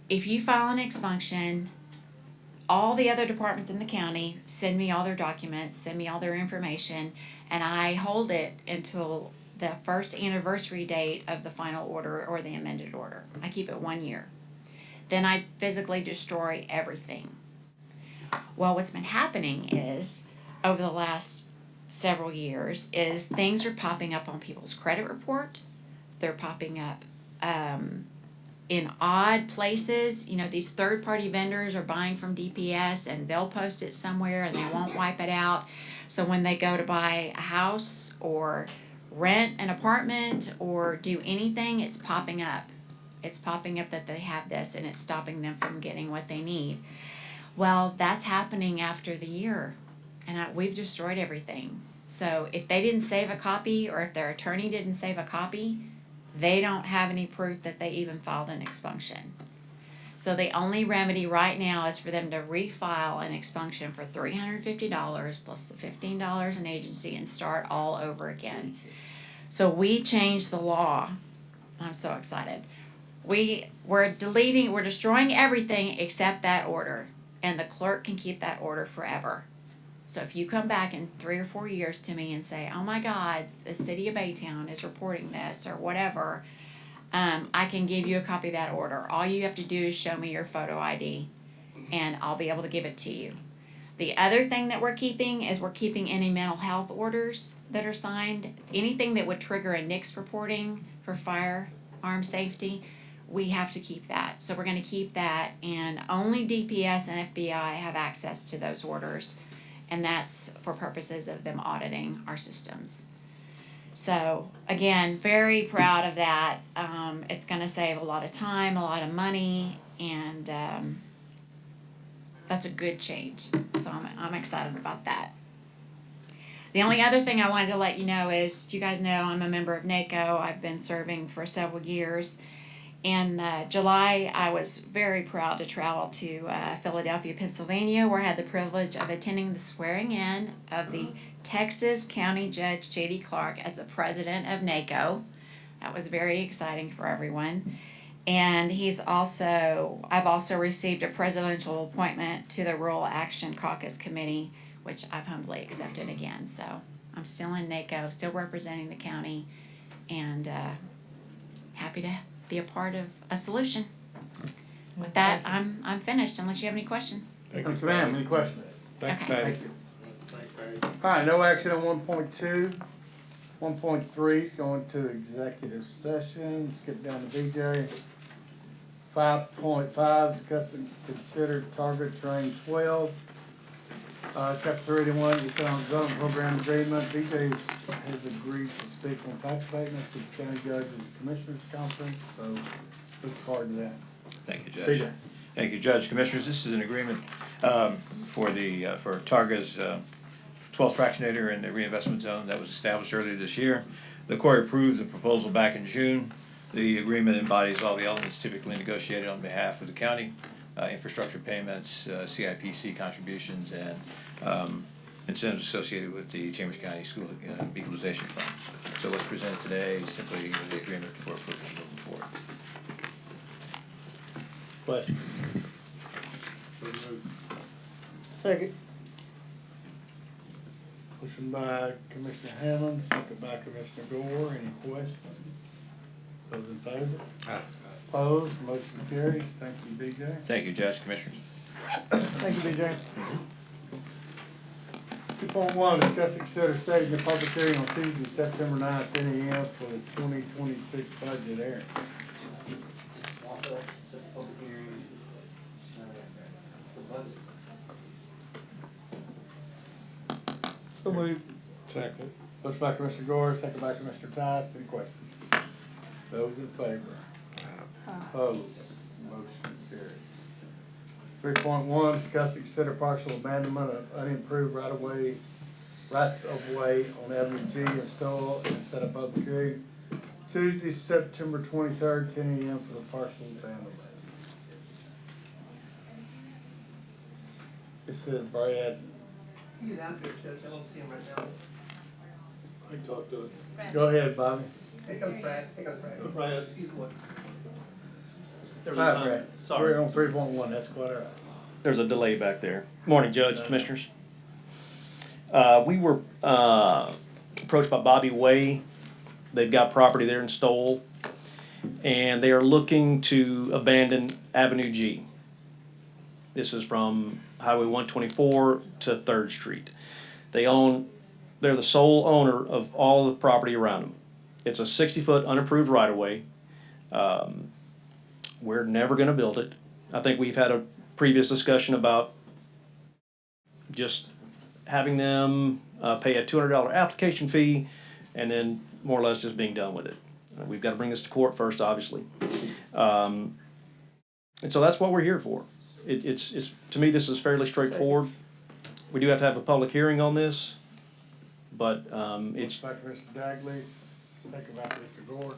if you file an expunction, all the other departments in the county send me all their documents, send me all their information, and I hold it until the first anniversary date of the final order or the amended order. I keep it 1 year. Then I physically destroy everything. Well, what's been happening is, over the last several years, is things are popping up on people's credit report. They're popping up in odd places. You know, these third-party vendors are buying from DPS and they'll post it somewhere and they won't wipe it out. So when they go to buy a house or rent an apartment or do anything, it's popping up. It's popping up that they have this, and it's stopping them from getting what they need. Well, that's happening after the year, and we've destroyed everything. So if they didn't save a copy, or if their attorney didn't save a copy, they don't have any proof that they even filed an expunction. So the only remedy right now is for them to refile an expunction for $350 plus the $15 in agency and start all over again. So we changed the law. I'm so excited. We're destroying everything except that order, and the clerk can keep that order forever. So if you come back in 3 or 4 years to me and say, oh my God, the city of Baytown is reporting this or whatever, I can give you a copy of that order. All you have to do is show me your photo ID and I'll be able to give it to you. The other thing that we're keeping is we're keeping any mental health orders that are signed. Anything that would trigger a NICS reporting for firearm safety, we have to keep that. So we're going to keep that, and only DPS and FBI have access to those orders. And that's for purposes of them auditing our systems. So again, very proud of that. It's going to save a lot of time, a lot of money, and that's a good change. So I'm excited about that. The only other thing I wanted to let you know is, you guys know I'm a member of NACO. I've been serving for several years. In July, I was very proud to travel to Philadelphia, Pennsylvania, where I had the privilege of attending the swearing in of the Texas County Judge J.D. Clark as the president of NACO. That was very exciting for everyone. And I've also received a presidential appointment to the Rural Action Caucus Committee, which I've humbly accepted again. So I'm still in NACO, still representing the county, and happy to be a part of a solution. With that, I'm finished, unless you have any questions. Thank you, ma'am. Any questions? Thanks, Okay. Thank you. All right, no action on 1.2. 1.3 is going to executive session. Skip down to BJ. 5.5, discuss and consider target train 12. Chapter 31, the town zone program agreement. BJ has agreed to speak on tax abatements with the county judge and commissioners conference, so look forward to that. Thank you, Judge. BJ. Thank you, Judge. Commissioners, this is an agreement for Targa's 12th fractionator in the reinvestment zone that was established earlier this year. The court approved the proposal back in June. The agreement embodies all the elements typically negotiated on behalf of the county, infrastructure payments, CIPC contributions, and incentives associated with the Chambers County School Equalization Fund. So what's presented today is simply the agreement for approval moving forward. Question. Second. Motion by Commissioner Hammond, second by Commissioner Gore. Any questions? Those in favor? Aye. Opposed? Motion carries. Thank you, BJ. Thank you, Judge, Commissioners. Thank you, BJ. 2.1, discuss and consider setting the public hearing on Tuesday, September 9th, 10 a.m. for the 2026 budget airing. Also, set the public hearing, for budget. So moved. Second. Motion by Commissioner Gore, second by Commissioner Tice. Any questions? Those in favor? Opposed? Motion carries. 3.1, discuss and consider partial abandonment of unimproved rights of way on Avenue G in Stoll and set up public hearing Tuesday, September 23rd, 10 a.m. for the partial abandonment. It says Brad. He's out there, Judge. I don't see him right now. I can talk to it. Go ahead, Bobby. Here comes Brad. Here comes Brad. Brad. He's the one. There was All a right, time, Brad. sorry. We're on 3.1, that's quite all right. There's a delay back there. Morning, Judge, Commissioners. We were approached by Bobby Way. They've got property there in Stoll, and they are looking to abandon Avenue G. This is from Highway 124 to 3rd Street. They're the sole owner of all the property around them. It's a 60-foot unapproved right-of-way. We're never gonna build it. I think we've had a previous discussion about just having them pay a $200 application fee and then more or less just being done with it. We've got to bring this to court first, obviously. And so that's what we're here for. It's to me, this is fairly straightforward. We do have to have a public hearing on this, but it's. Motion by Commissioner Dagley, second by Mr. Gore,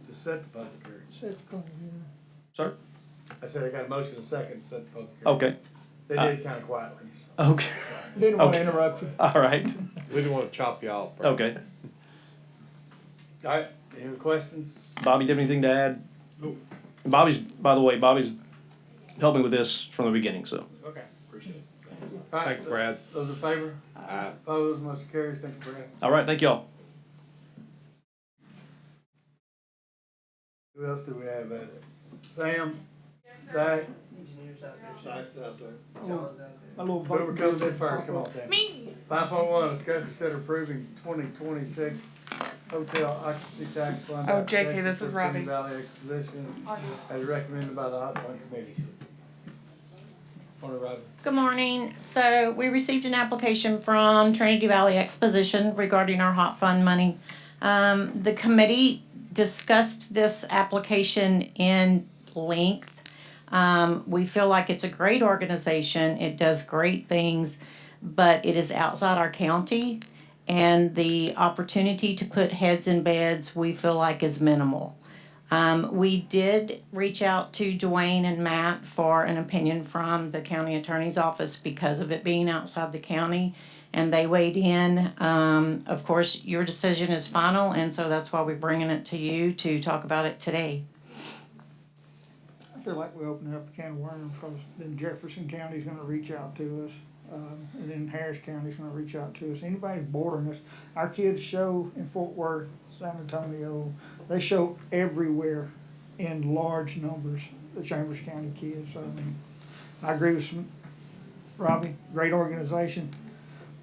to set the public hearing. Set the public hearing. Sir? I said I got a motion and a second to set the public hearing. Okay. They did it kind of quietly. Okay. Didn't want to interrupt you. All right. We didn't want to chop you off. Okay. All right, any other questions? Bobby, do you have anything to add? Nope. Bobby's helped me with this from the beginning, so. Okay, appreciate it. All right, Thanks, Brad. Those in favor? Aye. Opposed, motion carries. Thank you, Brad. All right, thank y'all. Who else do we have at it? Sam? Zach? Engineers out there. Zach's out there. John's out there. My little Whoever comes in first, come on, Sam. Me. 5.1, discuss and consider approving 2026 hotel occupancy tax fund. Oh, JK, application this is for Robbie. Green Valley Exposition as recommended by the Hot Fund Committee. Morning, Robbie. Good morning. So we received an application from Trinity Valley Exposition regarding our hot fund money. The committee discussed this application in length. We feel like it's a great organization. It does great things, but it is outside our county, and the opportunity to put heads in beds we feel like is minimal. We did reach out to Dwayne and Matt for an opinion from the county attorney's office because of it being outside the county, and they weighed in. Of course, your decision is final, and so that's why we're bringing it to you to talk about it today. I feel like we opened up a can of worms because then Jefferson County's gonna reach out to us, and then Harris County's gonna reach out to us. Anybody's bordering us. Our kids show in Fort Worth, San Antonio, they show everywhere in large numbers, the Chambers County kids. So, I mean, I agree with Robbie, great organization,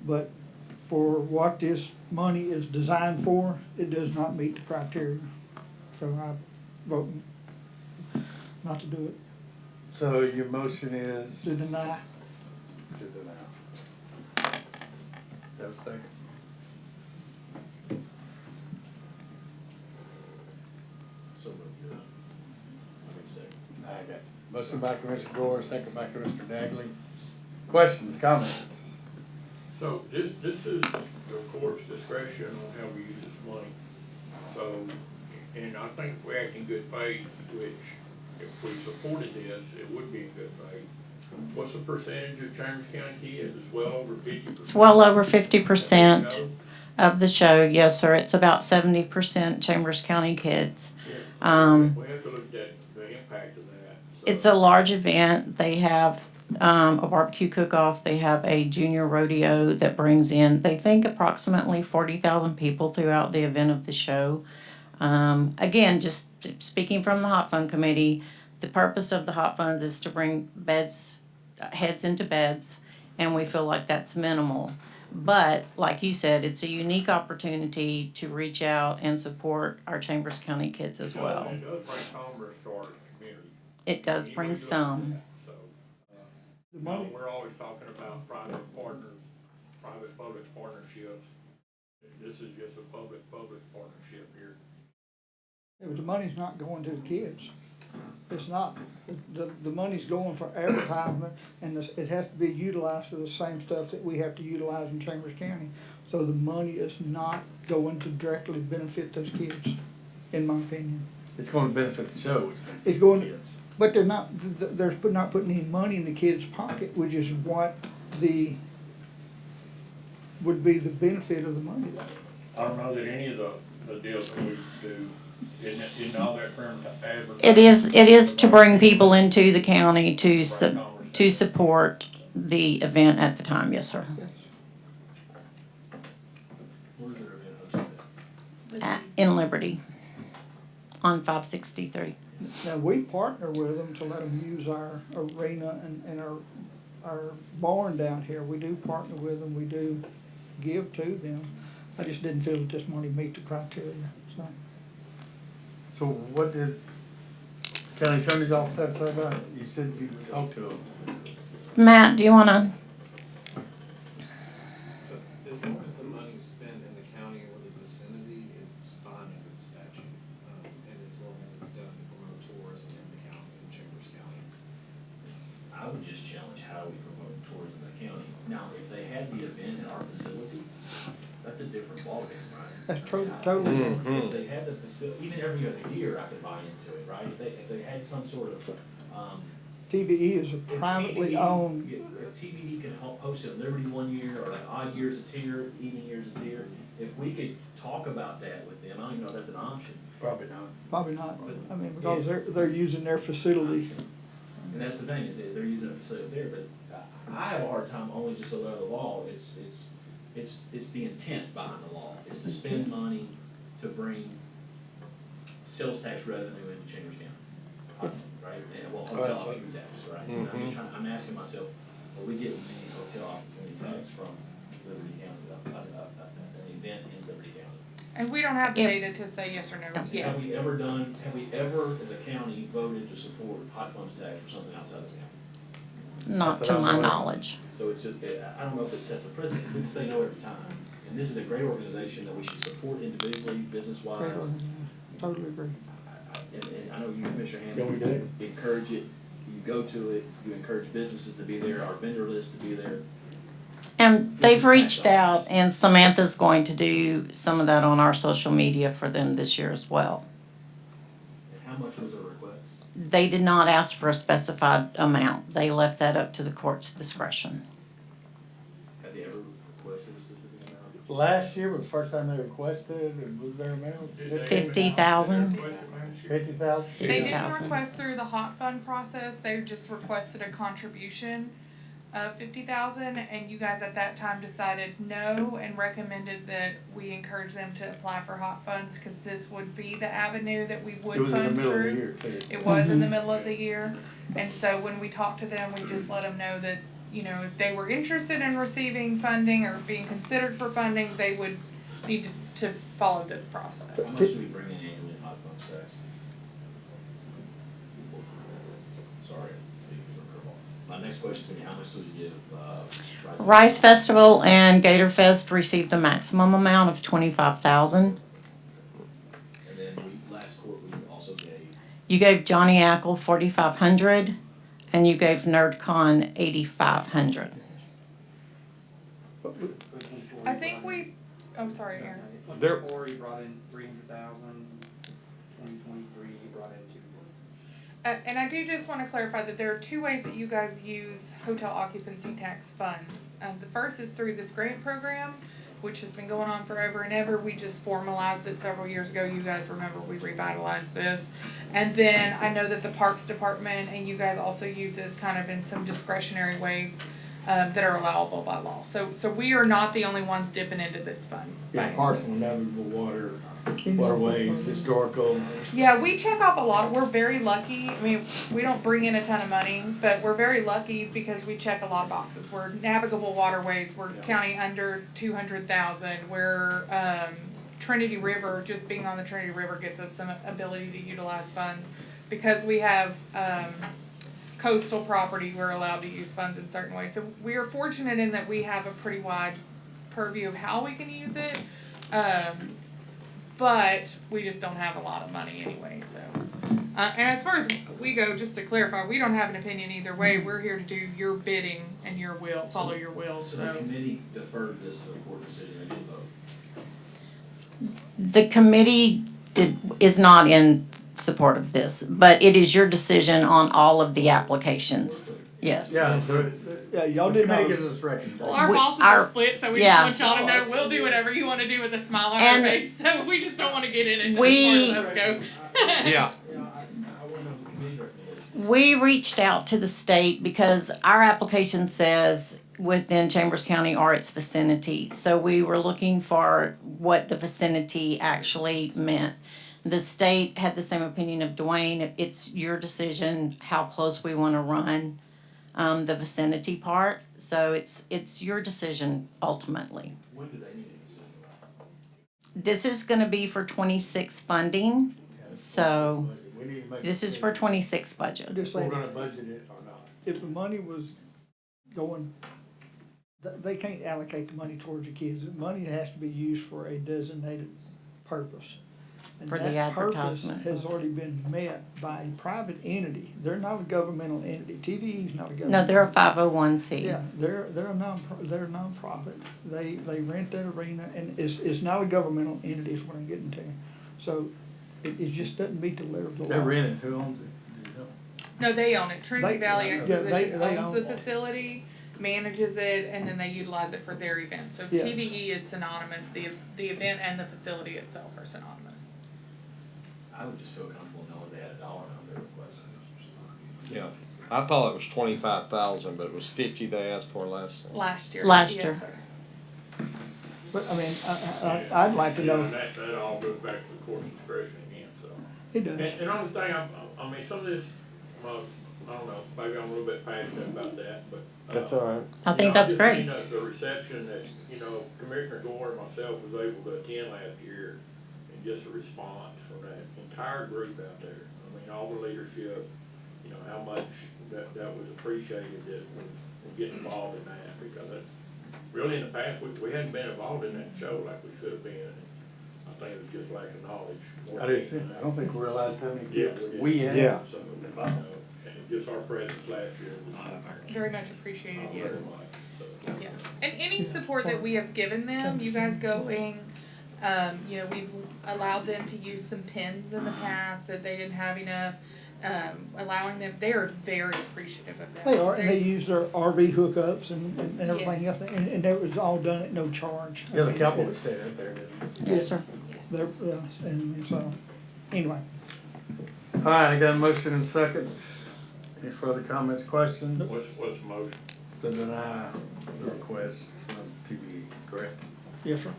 but for what this money is designed for, it does not meet the criteria. So I vote not to do it. So your motion is? To deny. To deny. Have a second? So moved. I think second. I got you. Motion by Commissioner Gore, second by Commissioner Dagley. Questions, comments? So this is the court's discretion on how we use this money. So, and I think if we act in good faith, which if we supported this, it would be in good faith. What's the percentage of Chambers County kids? It's well over 50%. It's well over 50% of the show. Yes, sir. It's about 70% Chambers County kids. We have to look at the impact of that. So, It's a large event. They have a barbecue cook-off. They have a junior rodeo that brings in, they think, approximately 40,000 people throughout the event of the show. Again, just speaking from the Hot Fund Committee, the purpose of the Hot Funds is to bring heads into beds, and we feel like that's minimal. But, like you said, it's a unique opportunity to reach out and support our Chambers County kids as well. It does bring commerce to our community. It does bring some. We're always talking about private partners, private-public partnerships. This is just a public-public partnership here. Yeah, but the money's not going to the kids. It's not. The money's going for advertisement, and it has to be utilized for the same stuff that we have to utilize in Chambers County. So the money is not going to directly benefit those kids, in my opinion. It's going to benefit the show. It's going to, but they're not putting any money in the kids' pocket, which is what would be the benefit of the money. I don't know that any of the deals that we do, isn't all that for advertising? It is to bring people into the county to to support the event at the time, yes, sir. Where's their event hosted? In Liberty, on 563. Now, we partner with them to let them use our arena and our barn down here. We do partner with them, we do give to them. I just didn't feel that this money meet the criteria, so. So what did county attorney's office have to say about it? You said you talked to them. Matt, do you wanna? So as long as the money's spent in the county or the vicinity, it's fine under the statute. And as long as it's done to promote tourism in the county, in Chambers County. I would just challenge how we promote tourism in the county. Now, if they had the event in our facility, that's a different ballgame, right? That's totally. If they had the facility, even every other year, I could buy into it, right? If they had some sort of, TBE is a if privately TBE owned. If TBE can host it at Liberty one year, or like odd years it's here, even years it's here, if we could talk about that with them, I don't even know if that's an option. Probably not. Probably not, I mean, because they're using their facility. And that's the thing, is that they're using a facility there, but I have a hard time only just allowing the law, it's the intent behind the law, is to spend money to bring sales tax revenue into Chambers County, right? And, well, hotel opportunity tax, right? And I'm just I'm asking myself, are we getting any hotel opportunity tax from Liberty County, an event in Liberty County? And we don't have the data to say yes or no yet. Have we ever, as a county, voted to support hot funds tax for something outside of the county? Not to my knowledge. So it's just, I don't know if it sets a precedent, we can say no every time. And this is a great organization that we should support individually, business-wise. Totally agree. And I know you, Commissioner Yeah, we Hammond, do. encourage it, you go to it, you encourage businesses to be there, our vendor list to be there. And they've reached out, and Samantha's going to do some of that on our social media for them this year as well. And how much was a request? They did not ask for a specified amount. They left that up to the court's discretion. Have they ever requested a specific amount? Last year was the first time they requested, and was their amount? 50,000. 50,000? They didn't 50,000. request through the hot fund process, they just requested a contribution of 50,000, and you guys at that time decided no and recommended that we encourage them to apply for hot funds, cause this would be the avenue that we would It was in the fund middle of the through. year too. It was in the middle of the year, and so when we talked to them, we just let them know that, you know, if they were interested in receiving funding or being considered for funding, they would need to follow this process. How much do we bring in annually in hot funds tax? Sorry. My next question is gonna be, how much do we give, Rice Festival and Gator Fest received the maximum amount of 25,000. And then last court, we also gave, You gave Johnny Ackle 4,500, and you gave NerdCon 8,500. I think I'm sorry, Aaron. There. Before he brought in 300,000, 2023 he brought in 240. And I do just want to clarify that there are two ways that you guys use hotel occupancy tax funds. The first is through this grant program, which has been going on forever and ever. We just formalized it several years ago. You guys remember we revitalized this. And then I know that the Parks Department and you guys also use this kind of in some discretionary ways that are allowable by law. So we are not the only ones dipping into this fund. Yeah, parks and navigable waterways, historical. Yeah, we check off a lot. We're very lucky. I mean, we don't bring in a ton of money, but we're very lucky because we check a lot of boxes. We're navigable waterways. We're county under 200,000. We're Trinity River. Just being on the Trinity River gets us some ability to utilize funds because we have coastal property. We're allowed to use funds in certain ways. So we are fortunate in that we have a pretty wide purview of how we can use it. But we just don't have a lot of money anyway, so. And as far as we go, just to clarify, we don't have an opinion either way. We're here to do your bidding and your will, follow your will, so the committee deferred this to a court decision, they didn't vote. The committee is not in support of this, but it is your decision on all of the applications. Yes. Yeah, y'all did not. Make it a direction. Well, our bosses are split, so we just want y'all to know we'll do whatever you want to do with a smile on our face. So we just don't want to get in it as far as us go. Yeah. We reached out to the state because our application says within Chambers County or its vicinity. So we were looking for what the vicinity actually meant. The state had the same opinion of Dwayne. It's your decision how close we want to run the vicinity part. So it's your decision ultimately. When do they need it? This is going to be for 26 funding. So We need to make. this is for 26 budget. I'm just We're saying, gonna budget it or not. if the money was going, they can't allocate the money towards the kids. The money has to be used for a designated purpose. And For the that purpose advertisement. has already been met by a private entity. They're not a governmental entity. TVE is not a government. No, they're a 501c. Yeah, they're a nonprofit. They rent that arena, and it's not a governmental entity is what I'm getting to. So it just doesn't meet the letter of the law. They're renting, who owns it? Do you know? No, they own it. Trinity Valley yeah, Exposition they owns own the it. facility, manages it, and then they utilize it for their events. So Yeah. TVE is synonymous. The event and the facility itself are synonymous. I would just feel comfortable knowing they had a dollar amount they're requesting. Yeah, I thought it was 25,000, but it was 50 they asked for last. Last year. Last Yes, year. sir. But I mean, I'd like to Yeah, know. and that all goes back to the court's discretion again, so. It does. And only thing, I mean, some of this, I don't know, maybe I'm a little bit passionate about that, but. That's all right. I think you know, that's just great. seen the reception that, Commissioner Gore and myself was able to attend last year, and just a response from that entire group out there. I mean, all the leadership, how much that was appreciated that we get involved in that, because really in the past, we hadn't been involved in that show like we should have been. And I think it was just lack of knowledge. I didn't think, I don't think we realized how many Yeah, people we we did. had. Yeah. So, and just our presence last year was Very much appreciated, very yes. much, so. Yeah, and any support that we have given them, you guys going, we've allowed them to use some pins in the past that they didn't have enough. Allowing them, they are very appreciative of that. They are, and they There's- use their RV hookups and everything Yes. else, and that was all done at no charge. Yeah, the couple was staying out there, didn't they? Yes, sir. They're, and so, anyway. All right, I got a motion and second. Any further comments, questions? What's the motion? To deny the request from TVE, correct? Yes, sir.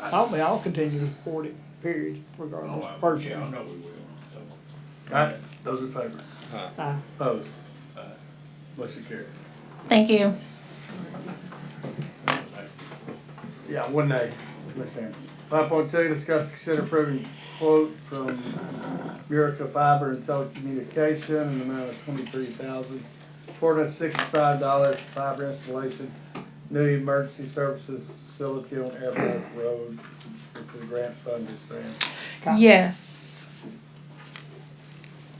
I'll continue to support it, period, regardless, Yeah, I personally. know we will, so. All right, those in favor? Aye. Opposed? Motion carried. Thank you. Yeah, one nay. 5.2, discuss and consider approving quote from Miracle Fiber and Telecommunication in the amount of $23,465 for fiber installation, new emergency services facility on Airport Road. This is grant funded, Sam. Yes.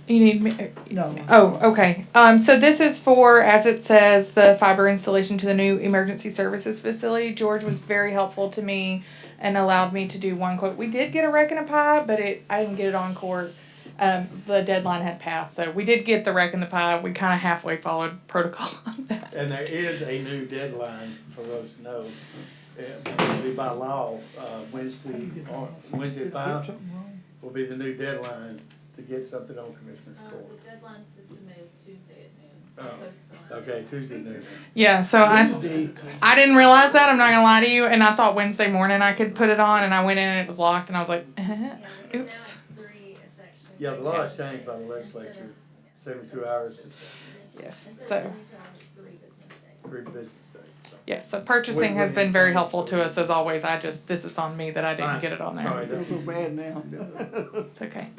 You need me? No. Oh, okay. So this is for, as it says, the fiber installation to the new emergency services facility. George was very helpful to me and allowed me to do one quote. We did get a wreck and a pie, but I didn't get it on court. The deadline had passed, so we did get the wreck and the pie. We kind of halfway followed protocol on that. And there is a new deadline for those to know. It'll be by law, Wednesday at 5 will be the new deadline to get something on Commissioner's Court. The deadline to submit is Tuesday at noon. Oh, okay, Tuesday noon. Yeah, so I didn't realize that. I'm not gonna lie to you, and I thought Wednesday morning I could put it on, and I went in and it was locked, and I was like, oops. Yeah, the law is changed by the legislature, 72 hours, Yes, so. 3 business days. So. Yes, so purchasing has been very helpful to us as always. This is on me that I didn't get it on Sorry, there. I feel so bad now. It's okay.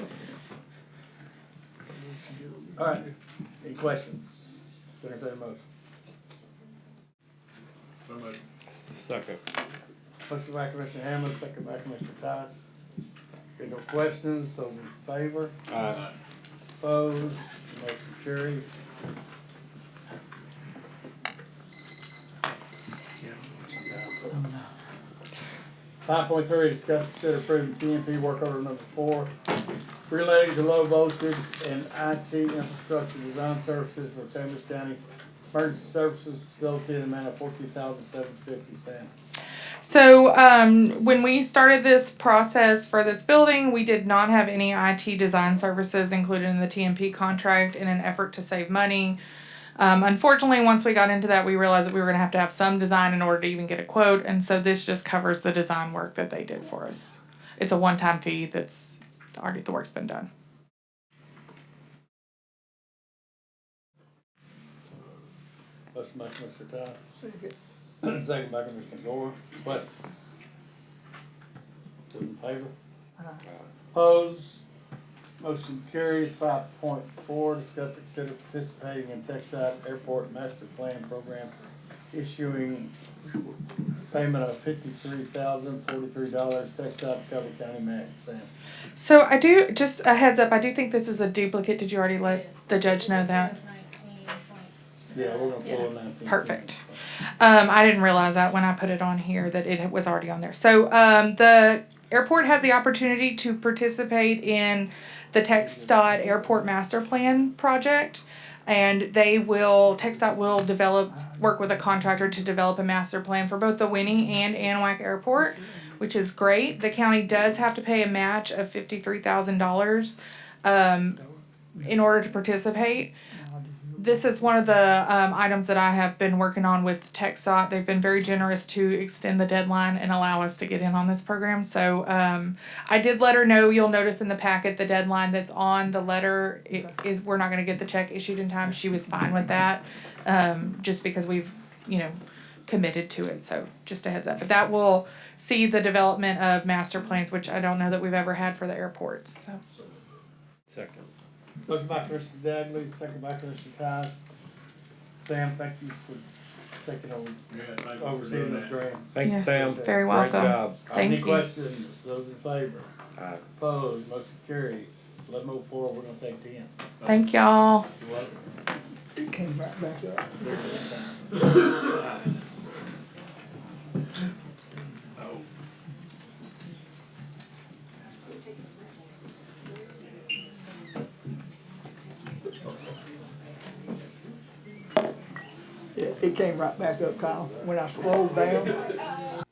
All right, any questions? Entertain a motion. So much. Second. Motion by Commissioner Hammond, second by Commissioner Tice. Okay, no questions, those in favor? Aye. Opposed, motion carries. Five point three, discuss and consider approving TNP work order number 4 relating to low voltage and IT infrastructure design services for Chambers County Emergency Services Facility in the amount of $14,750. So, when we started this process for this building, we did not have any IT design services included in the TMP contract in an effort to save money. Unfortunately, once we got into that, we realized that we were going to have some design in order to even get a quote, and so this just covers the design work that they did for us. It's a one-time fee that's already, the work's been done. Motion by Commissioner Tice. Second by Commissioner Gore. Question? Those in favor? Opposed? Motion carries. 5.4, discuss, consider participating in TxDOT Airport Master Plan Program, issuing payment of $53,043. TxDOT cover county match. Sam. So I do, just a heads up, I do think this is a duplicate. Did you already let the judge know that? Yeah, we're gonna pull a 19. Perfect. I didn't realize that when I put it on here that it was already on there. So the airport has the opportunity to participate in the TxDOT Airport Master Plan project, and TxDOT will work with a contractor to develop a master plan for both the Winnie and Anahuac Airport, which is great. The county does have to pay a match of $53,000 in order to participate. This is one of the items that I have been working on with TxDOT. They've been very generous to extend the deadline and allow us to get in on this program. So I did let her know. You'll notice in the packet the deadline that's on the letter is we're not going to get the check issued in time. She was fine with that, just because we've committed to it. So just a heads up. But that will see the development of master plans, which I don't know that we've ever had for the airports. So. Second. Motion by Commissioner Dagley, second by Commissioner Tice. Sam, thank you for taking over, overseeing this grant. Thank you, Sam. Very welcome. Great job. Thank Any you. questions? Those in favor? Aye. Opposed? Motion carries. Let's move forward. We're gonna take 10. Thank y'all. You're welcome. It came right back up. It came right back up, Kyle. When I scrolled down,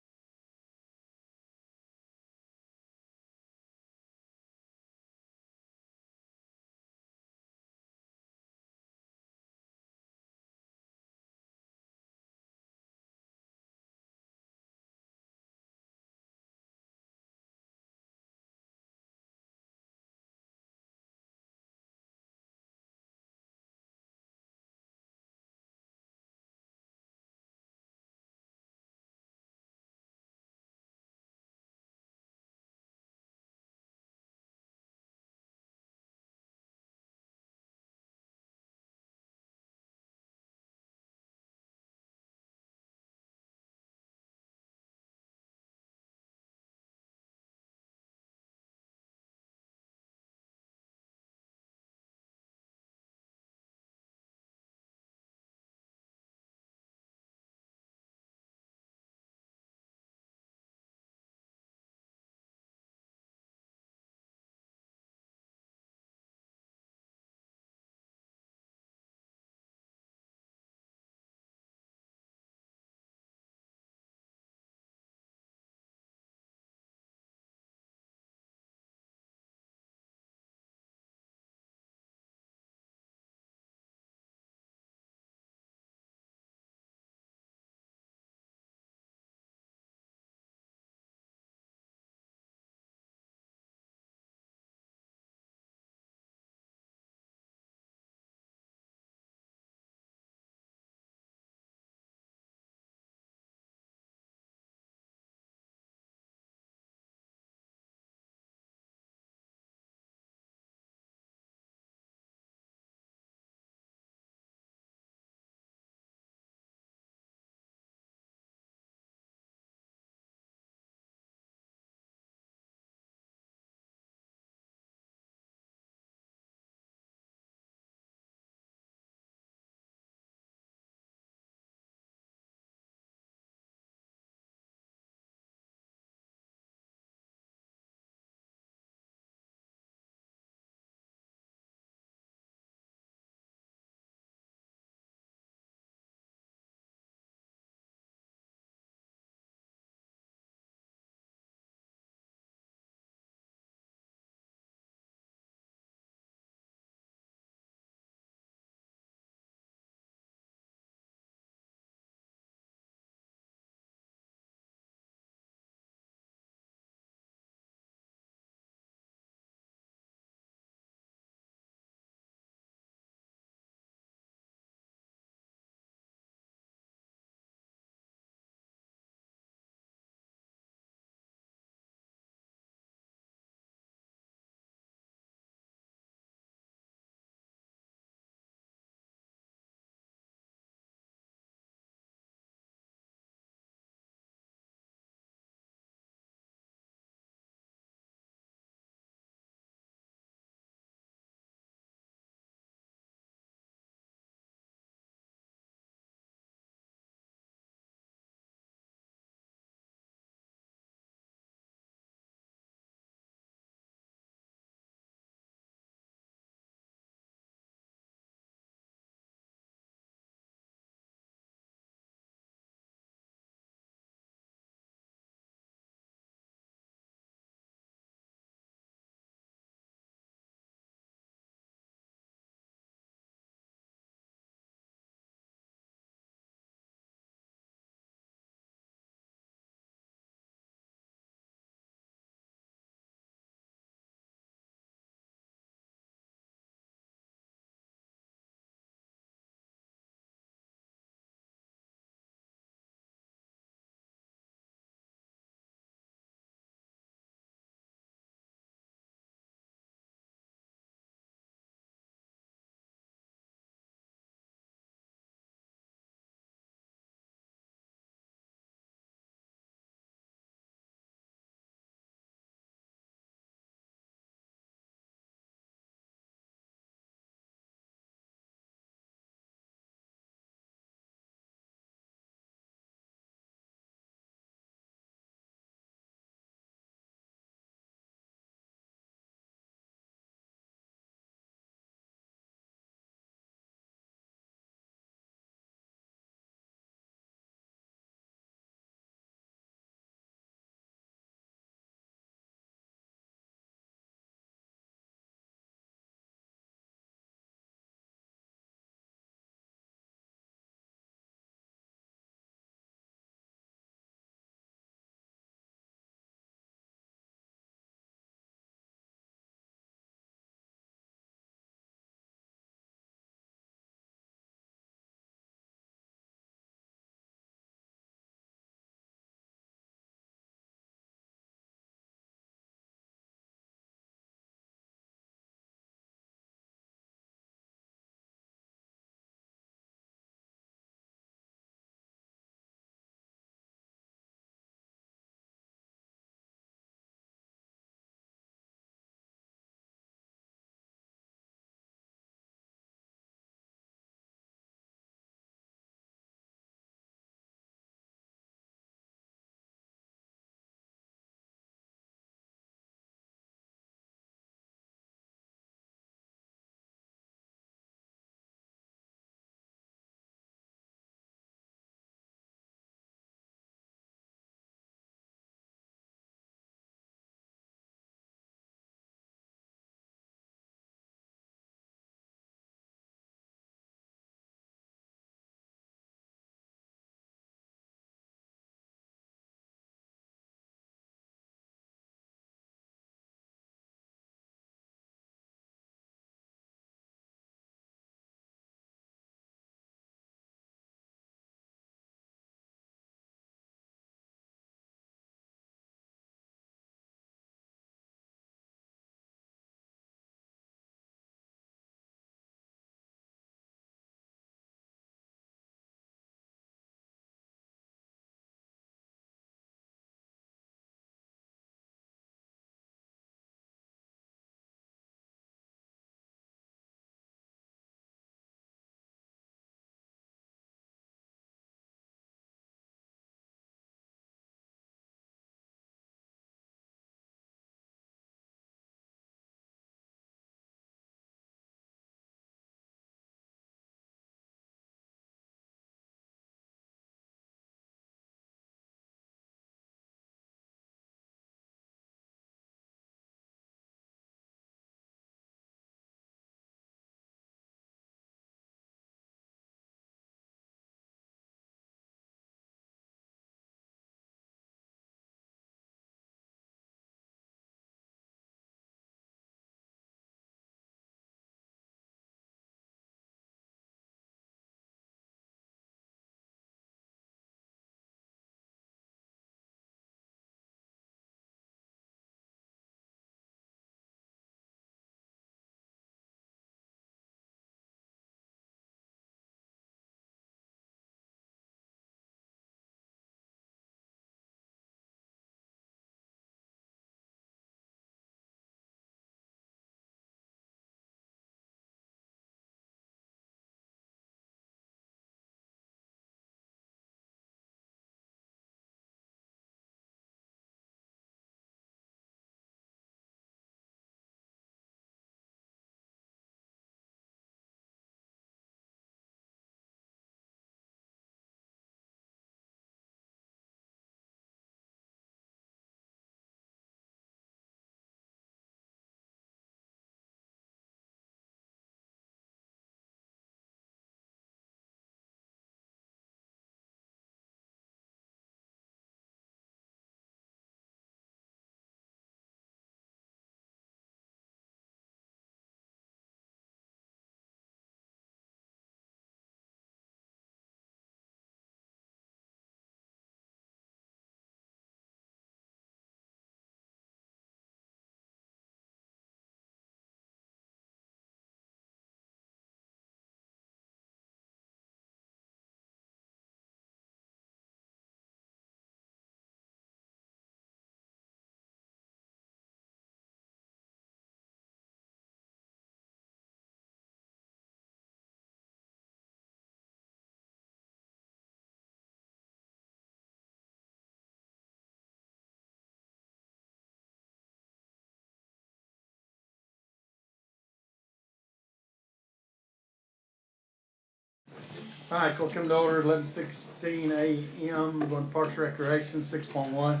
Alright, call come to order, 11:16 a.m., going to Parks Recreation, 6.1.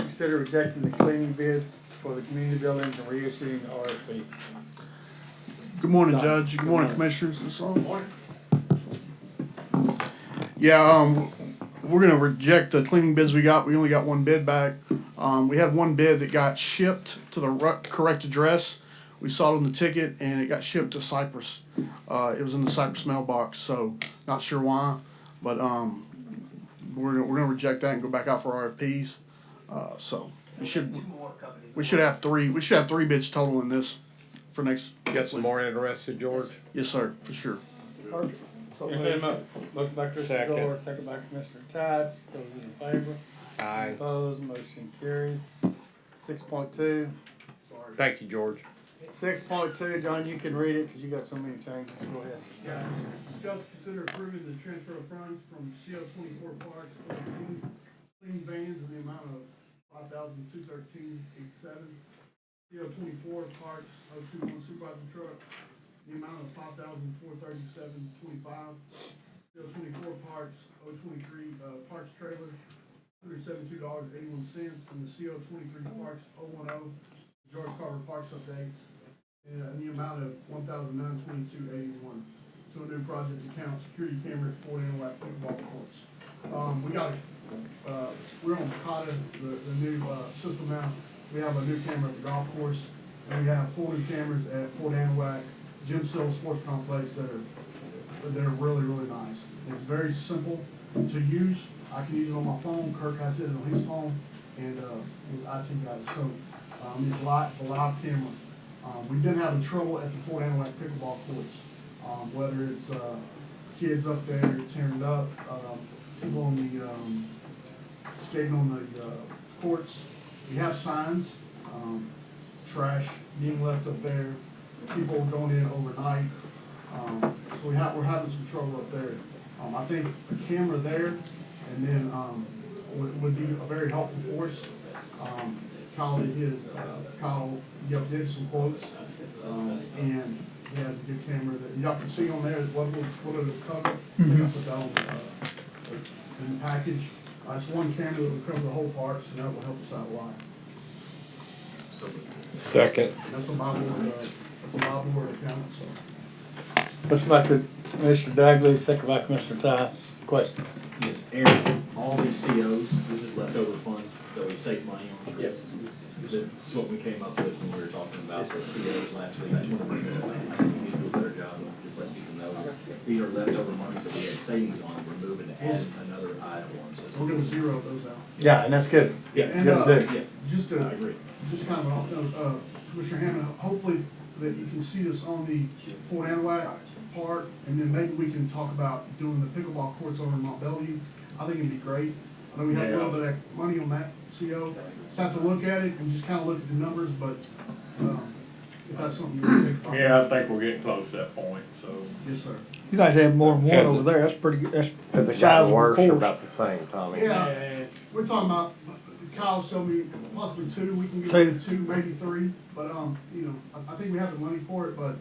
Consider rejecting the cleaning bids for the community buildings and reissuing the RFP. Good morning, Don. Judge. Good morning, Commissioners. This on? Morning. Yeah, we're gonna reject the cleaning bids we got. We only got one bid back. We had one bid that got shipped to the correct address. We saw it on the ticket and it got shipped to Cypress. It was in the Cypress mailbox, so not sure why, but, we're gonna reject that and go back out for RFPs. So we should have three bids total in this for next. Got some more interested, George? Yes, sir, for sure. Perfect. Motion by Commissioner Gore, second by Commissioner Tice, those in favor? Aye. Opposed, motion carries. 6.2. Thank you, George. 6.2, John, you can read it, cause you got so many changes, go ahead. Yeah, discuss, consider approving the transfer of funds from CO 24 parks to clean vans in the amount of $5,213.87. CO 24 parks 021 supervisor truck, the amount of $5,437.25. CO 24 parks 023 parks trailer, $172.81, and the CO 23 parks 010 George Carver Parks updates in the amount of $1,922.81 to a new project account, security cameras, 4 inlet pickleball courts. We got, we're on Kata, the new system now. We have a new camera at the golf course, and we have 4 new cameras at Fort Anahuac, Jim Sill Sports Complex that are really, really nice. It's very simple to use. I can use it on my phone. Kirk has it on his phone, and with IT guys. So it's a live camera. We didn't have any trouble at the Fort Anahuac pickleball courts, whether it's kids up there tearing it up, people on the skating on the courts. We have signs, trash being left up there, people going in overnight. So we're having some trouble up there. I think a camera there, and then would be a very helpful for us. Kyle did some quotes, and he has a good camera that y'all can see on there what it'll cover. I'll put that on in the package. It's one camera that will cover the whole park, so that will help us out a lot. Second. That's a Bob Ward account, so. Motion by Commissioner Dagley, second by Commissioner Tice. Questions? Yes, Aaron, all these COs, this is leftover funds that we save money on. Yes. This is what we came up with when we were talking about the COs last week. I just want to bring it up. I think we need to do a better job of just letting people know. These are leftover monies that we had savings on, and we're moving to add another item on. So We're gonna zero those out. Yeah, and that's good. Yeah, And, Good to do. yeah, Just I agree. just kind of off note, Commissioner Hammond, hopefully that you can see us on the Fort Anahuac part, and then maybe we can talk about doing the pickleball courts over in Mont Bellevue. I think it'd be great. I know we have a little bit of money on that CO. Just have to look at it and just kind of look at the numbers, but, if that's something you want to think about. Yeah, I think we're getting close to that point, so. Yes, sir. You guys have more than one over there, that's pretty good, that's the size of the course. About the same, Tommy. Yeah, we're talking about, Kyle showed me possibly 2, we can get Two. 2, maybe 3, but, you know, I think we have the money for it, but,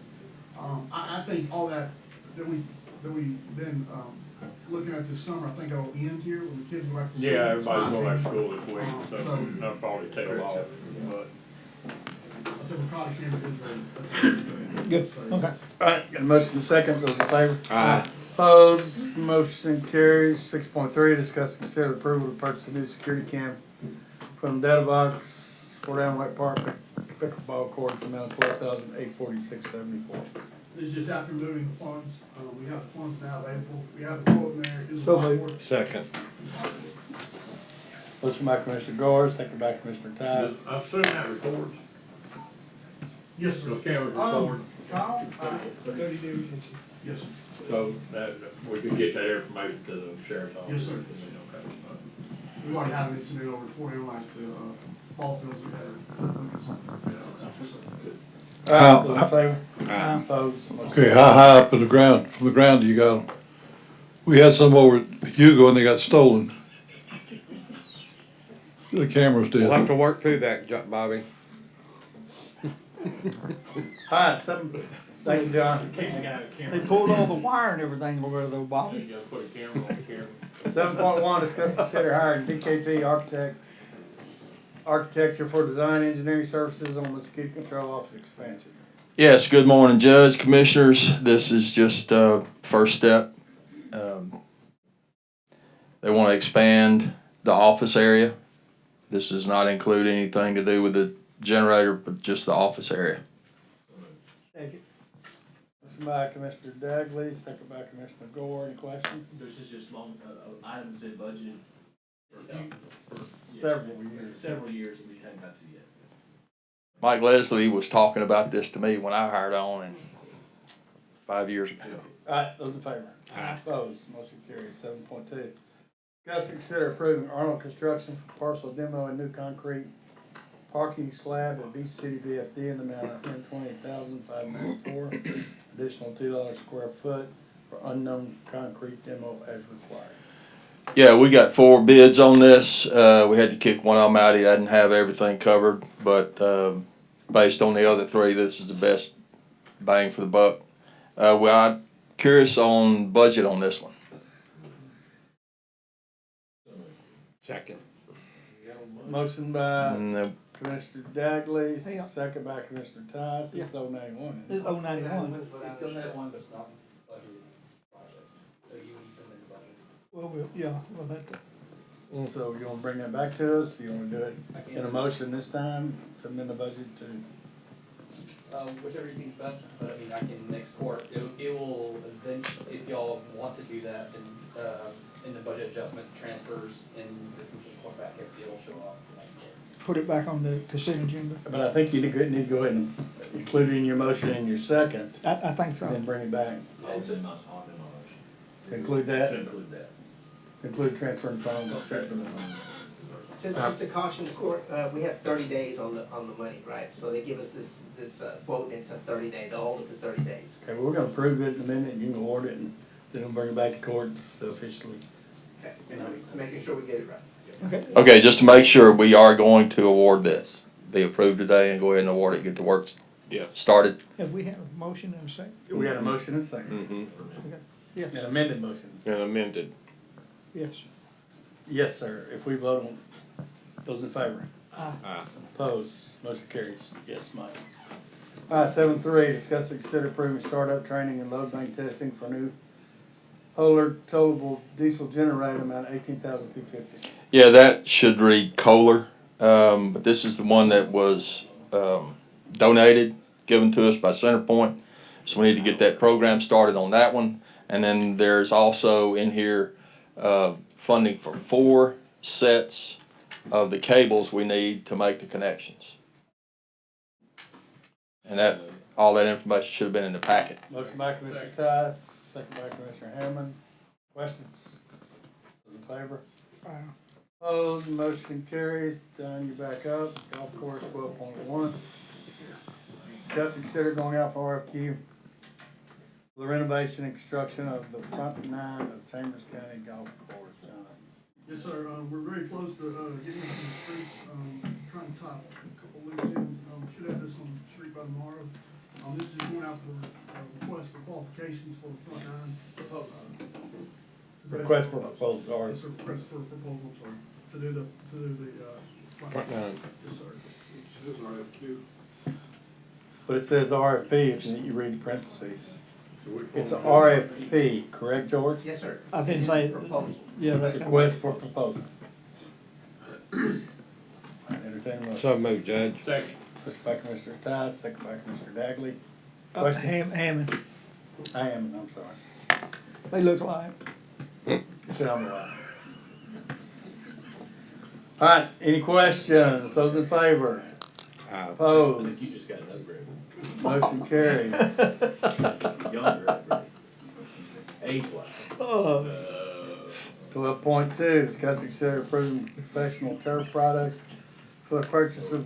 I think all that we then, looking at this summer, I think it'll end here when the kids go back to school. Yeah, everybody's going back to So, school this week, so that'll probably tail off, but. I think the college camp is very. Good, okay. Alright, got a motion and a second, those in favor? Aye. Opposed, motion carries. 6.3, discuss and consider approval to purchase a new security cam from Datavox for Anahuac Park pickleball courts, amount of $12,846.74. This is just after moving the funds, we have the funds now available, we have the quote in there. It is So a lot moved. more. Second. Motion by Commissioner Gore, second by Commissioner Tice. I assume that records, Yes, sir. those cameras record, Kyle? Yes, sir. so that, we could get that information to the sheriff's office. Yes, sir. Okay. We already have it incident over before they like the ball fields are better. Those in favor? Opposed, motion Okay, how high up in the ground, from the ground do you got them? We had some over at Hugo and they got stolen. The cameras did. We'll have to work through that, Bobby. Alright, 7.4, Thank you, John. They pulled all the wire and everything over there, Bobby. You gotta put a camera on the camera. 7.1, discuss and consider hiring DKP architecture for design engineering services on mosquito control office expansion. Yes, good morning, Judge, Commissioners. This is just first step. They want to expand the office area. This does not include anything to do with the generator, but just the office area. Second. Motion by Commissioner Dagley, second by Commissioner Gore. Any questions? This is just long, items in budget for several years that we haven't got to yet. Mike Leslie was talking about this to me when I hired on and 5 years ago. Alright, those in favor? Aye. Opposed, motion carries. 7.2. Discuss and consider approving Arnold Construction for parcel demo and new concrete parking slab at Beach City VFD in the amount of $128,594. Additional $2 square foot for unknown concrete demo as required. Yeah, we got 4 bids on this. We had to kick one of them out. He didn't have everything covered, but based on the other 3, this is the best bang for the buck. I'm curious on budget on this one. Second. Motion by No. Commissioner Dagley, Hey, second by Commissioner Tice. It's 091. This is 091. It's on that one, but it's not budgeted project, so you need to amend the budget. Well, we'll have to. So you wanna bring that back to us? You wanna do it in a motion this time to amend the budget to? Whichever you think's best, but I mean, I can next court, it will eventually, if y'all want to do that, then, in the budget adjustment transfers in the Commissioner's Court back, it'll show up. Put it back on the consent agenda. But I think you need to go ahead and include it in your motion and your second, I think so. and then bring it back. I'll do my motion. Include that, To include that. include transferring funds. Just to caution the court, we have 30 days on the money, right? So they give us this quote, and it's a 30-day, they'll hold it for 30 days. Okay, well, we're gonna approve it in a minute, and you can award it, and then we'll bring it back to court to officially. Okay, and I'm making sure we get it right. Okay. Okay, just to make sure, we are going to award this. Be approved today and go ahead and award it, get the work started. Have we had a motion and a second? We got a motion and a second. Mm-hmm. Okay. Yes, An amended motion. And amended. yes. Yes, sir. If we vote on, those in favor? Aye. Opposed, motion carries. Yes, Mike. Alright, 7.3, discuss and consider approving startup training and load bank testing for new Kohler towable diesel generator amount $18,250. Yeah, that should read Kohler, but this is the one that was donated, given to us by Centerpoint. So we need to get that program started on that one. And then there's also in here funding for 4 sets of the cables we need to make the connections. And that, all that information should have been in the packet. Motion by Commissioner Tice, second by Commissioner Hammond. Questions? Those in favor? Aye. Opposed, motion carries. John, you back up. Golf course 12.1. Discuss and consider going out for RFQ for the renovation and construction of the front 9 of Chambers County Golf Course. John. Yes, sir, we're very close to, getting into the street, trying to top a couple loose ends, should have this on the street by tomorrow. This is going out for, request for qualifications for the front 9. Request for proposal, or Yes, sir, request for proposal, sorry, to do the, Front 9. Yes, sir. This is RFQ. but it says RFP if you read the parentheses. It's a RFP, correct, George? Yes, sir. I've been saying, Proposal. yeah, that's. Request for proposal. Entertain a motion. So moved, Judge. Second. First by Commissioner Tice, second by Commissioner Dagley. Questions? Hammond, I'm sorry. they look like. Tell me why. Alright, any questions? Those in favor? Aye. I Opposed? think you just got an upgrade. Motion carried. Younger upgrade. Age-wise. Oh. 12.2, discuss and consider approving professional turf products for the purchase of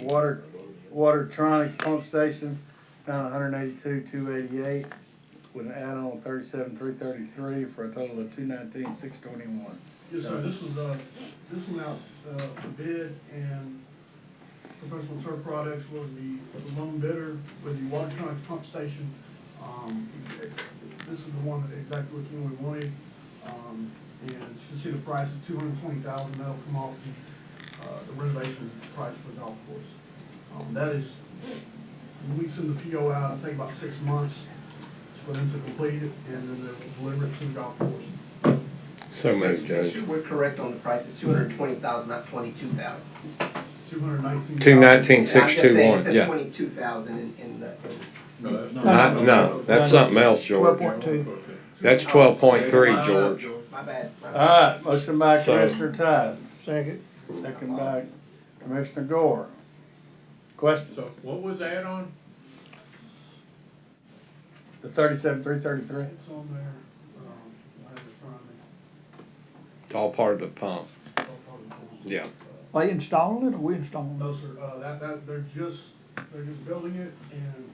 Watertronics pump station, down $182,288, with an add-on of $37,333 for a total of $219,621. Yes, sir, this was, this went out, for bid, and Professional Turf Products was the lone bidder with the Watertronics pump station. This is the one that exactly which one we wanted. And you can see the price is $220,000. That'll come off the renovation price for the golf course. That is, when we send the PO out, it'll take about 6 months for them to complete it, and then they'll deliver it to the golf course. So moved, Judge. We're correct on the price, it's 220,000, not 22,000. 219. 219,621, It says yeah. 22,000 in the. No, that's something else, George. 12.2. That's 12.3, George. My bad. All right, motion by So- Commissioner Tice, Second. second by Commissioner Gore. Questions? So what was that on? The 37,333? It's on there. I have it in front of me. It's all part of the pump. It's all part of the plan. Yeah. They installing it or we installing it? No, sir, they're just building it and,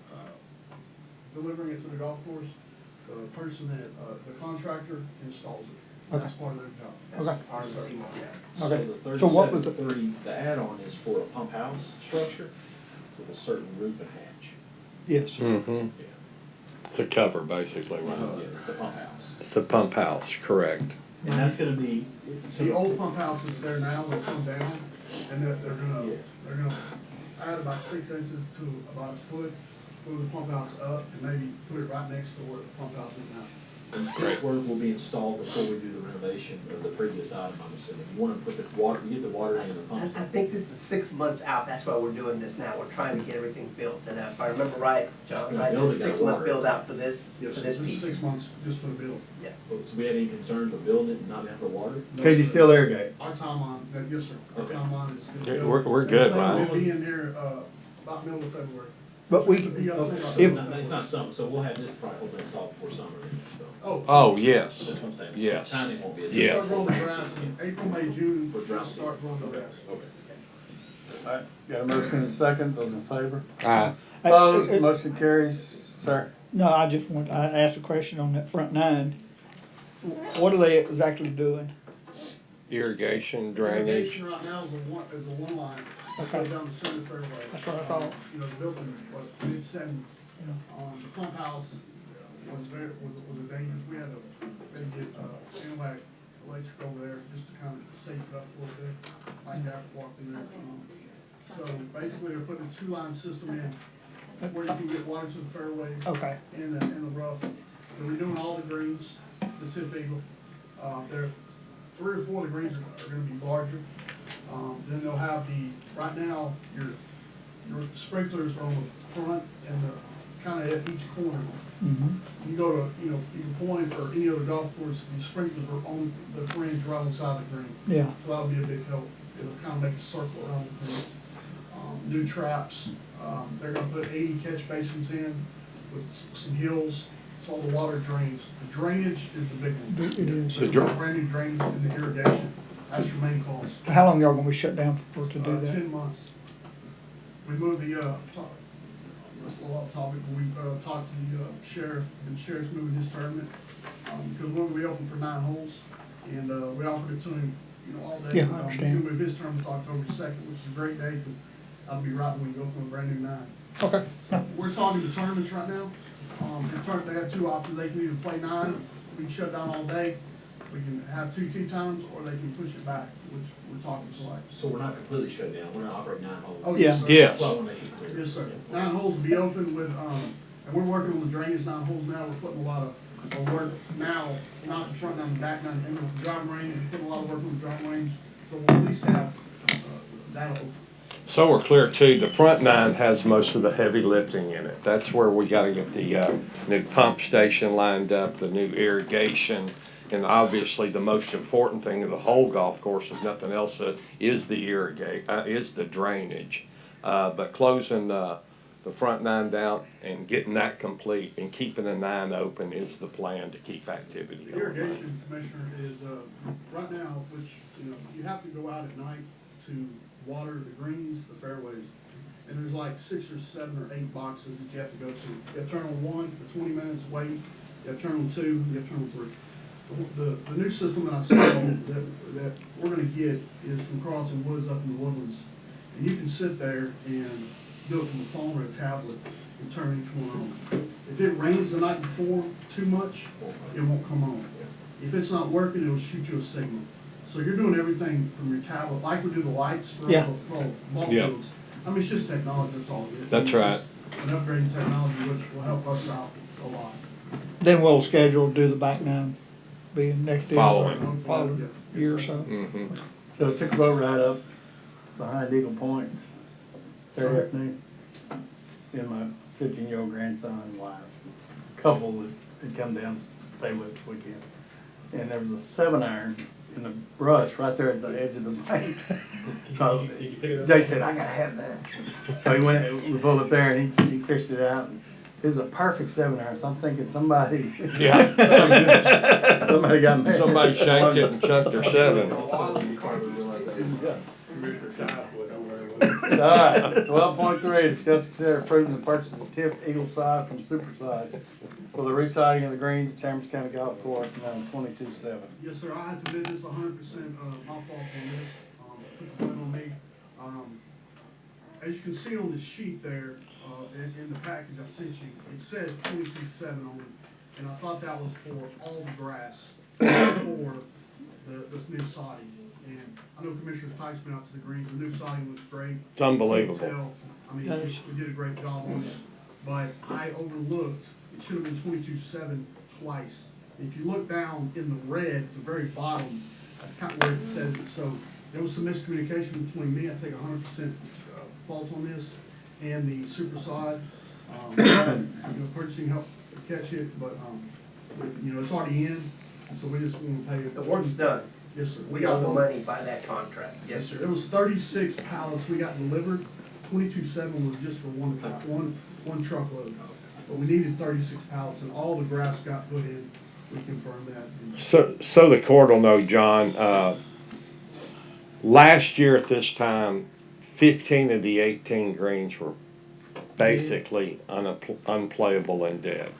delivering it to the golf course. The person that, the contractor installs it. That's Okay. part of their job. Okay. So Okay. the So what was the- 3730, the add-on is for a pump house structure with a certain roof and hatch. Yes. Mm-hmm. Yeah. It's a cover, basically, right? Yeah, the pump house. It's the pump house, correct. And that's gonna be. The old pump house is there now, will come down, and they're Yeah. gonna add about 6 inches to about a foot, move the pump house up, and maybe put it right next to where the pump house is now. And this work will be installed before we do the renovation of the previous item, I'm assuming. You wanna put the water, you get the water in the pumps. I think this is 6 months out, that's why we're doing this now, we're trying to get everything built, and if I remember right, John, Yeah, right, building it's a got 6 month water. build out for this Yes, piece. This is 6 months just for the build. Yeah. So we have any concerns with building it and not have the water? Cause you still irrigate. Our timeline, yes, sir, our Okay. timeline is good. to Yeah, go. we're good, Everything right? will be in there, about middle of February. But we It'll be up to Okay, about so If- it's not summer, so we'll have this probably installed before summer, so. Oh, yes. That's what I'm saying. Yes. Timing won't be. as- Yes. Start growing the grass in April, May, June, For drought season. start growing the Okay, grass. okay. All right, got a motion and a second, those in favor? Aye. Opposed, motion carries, sir. No, I just want, I asked a question on that front nine. What are they exactly doing? Irrigation, drainage. Irrigation right now is a one line, Okay. go down the center fairway. That's what I thought. You know, the building was mid-70s. The pump house was a dangerous, we had to get, Anahuac Electric over there just to kind of safe it up a little bit, like after walking there. So basically, they're putting a 2-line system in where you can get water to the fairways. Okay. In the rough. They're redoing all the greens, the tip eagle. There, 3 or 4 of the greens are gonna be larger. Then they'll have right now, your sprinklers are on the front and kind of at each corner. Mm-hmm. You go to, you can point or any other golf course, the sprinklers are on the fringe right on the side of the green. Yeah. So that'll be a big help. It'll kind of make a circle around the greens. New traps, they're gonna put 80 catch basins in with some hills, so all the water drains. The drainage is the big one. It is. The dr- Brand new drainage and the irrigation, that's your main cost. How long y'all gonna be shut down for to do that? 10 months. We moved the, that's a lot of topic, we, talked to the, sheriff, and the sheriff's moving his tournament. Because we're gonna be open for 9 holes, and, we offered it to him, all day. Yeah, I understand. He's gonna move his tournament to October 2nd, which is a great day, because that'll be right when we open a brand new 9. Okay. We're talking to tournaments right now. They have 2 options, they can either play 9, we can shut down all day, we can have 2 tee times, or they can push it back, which we're talking to like. So we're not completely shut down, we're gonna operate 9 holes. Oh, yes, sir. Yes. Well, I wanna make it clear. Yes, sir. 9 holes will be open with, and we're working on the drainage 9 holes now, we're putting a lot of work now, not the front, not the back, not in the driving range, and putting a lot of work on the driving range, so we'll at least have, that open. So we're clear too, the front 9 has most of the heavy lifting in it. That's where we gotta get the, new pump station lined up, the new irrigation. And obviously, the most important thing of the whole golf course, if nothing else, is the drainage. But closing, the front 9 down and getting that complete and keeping the 9 open is the plan to keep activity The going. irrigation, Commissioner, is, right now, which, you have to go out at night to water the greens, the fairways. And there's like 6 or 7 or 8 boxes that you have to go to. You have to turn on 1 for 20 minutes, wait. You have to turn on 2, you have to turn on 3. The new system that I saw that we're gonna get is from Carlton Woods up in the Woodlands. And you can sit there and do it from a phone or a tablet and turn each one on. If it rains the night before too much, it won't come on. If it's not working, it'll shoot you a signal. So you're doing everything from your tablet, like we do the lights for Yeah. all ball Yeah. fields. I mean, it's just technology, that's all it is. That's right. An upgrading technology which will help us out a lot. Then we'll schedule to do the back nine, being next year. Following. Following year or so. Mm-hmm. So I took a boat ride up behind Eagle Point Saturday afternoon. And my 15-year-old grandson and wife, couple that had come down to stay with us this weekend. And there was a 7-iron in the brush right there at the edge of the bank. So Did you pick it up? Jay said, I gotta have that. So he went, we pulled up there and he fished it out. And it was a perfect 7-iron. So I'm thinking somebody. Yeah. Somebody got mad. Somebody shanked it and chucked their 7. Commissioner Tyson would know where it was. All right, 12.3, discuss and consider approving the purchase of tip Eagle Side from Superside for the residing of the greens at Chambers County Golf Course, amount 22.7. Yes, sir, I have to admit this 100%, my fault on this, put the blame on me. As you can see on the sheet there, in the package I sent you, it says 22.7 on it, and I thought that was for all the grass, for this new siding. And I know Commissioner Tyson been out to the greens, the new siding looks great. It's unbelievable. You can tell, I mean, we did a great job on it, but I overlooked, it should have been 22.7 twice. If you look down in the red at the very bottom, that's kind of where it says it. So there was some miscommunication between me, I take 100% fault on this, and the Superside. You know, purchasing helped catch it, but, you know, it's already in, so we just want to pay it. The work's done. Yes, sir. We got the money by that contract. Yes, sir. It was 36 pallets we got delivered. 22.7 was just for one truckload. But we needed 36 pallets, and all the grass got put in. We confirmed that. So the court will know, John, last year at this time, 15 of the 18 greens were basically unplayable and dead.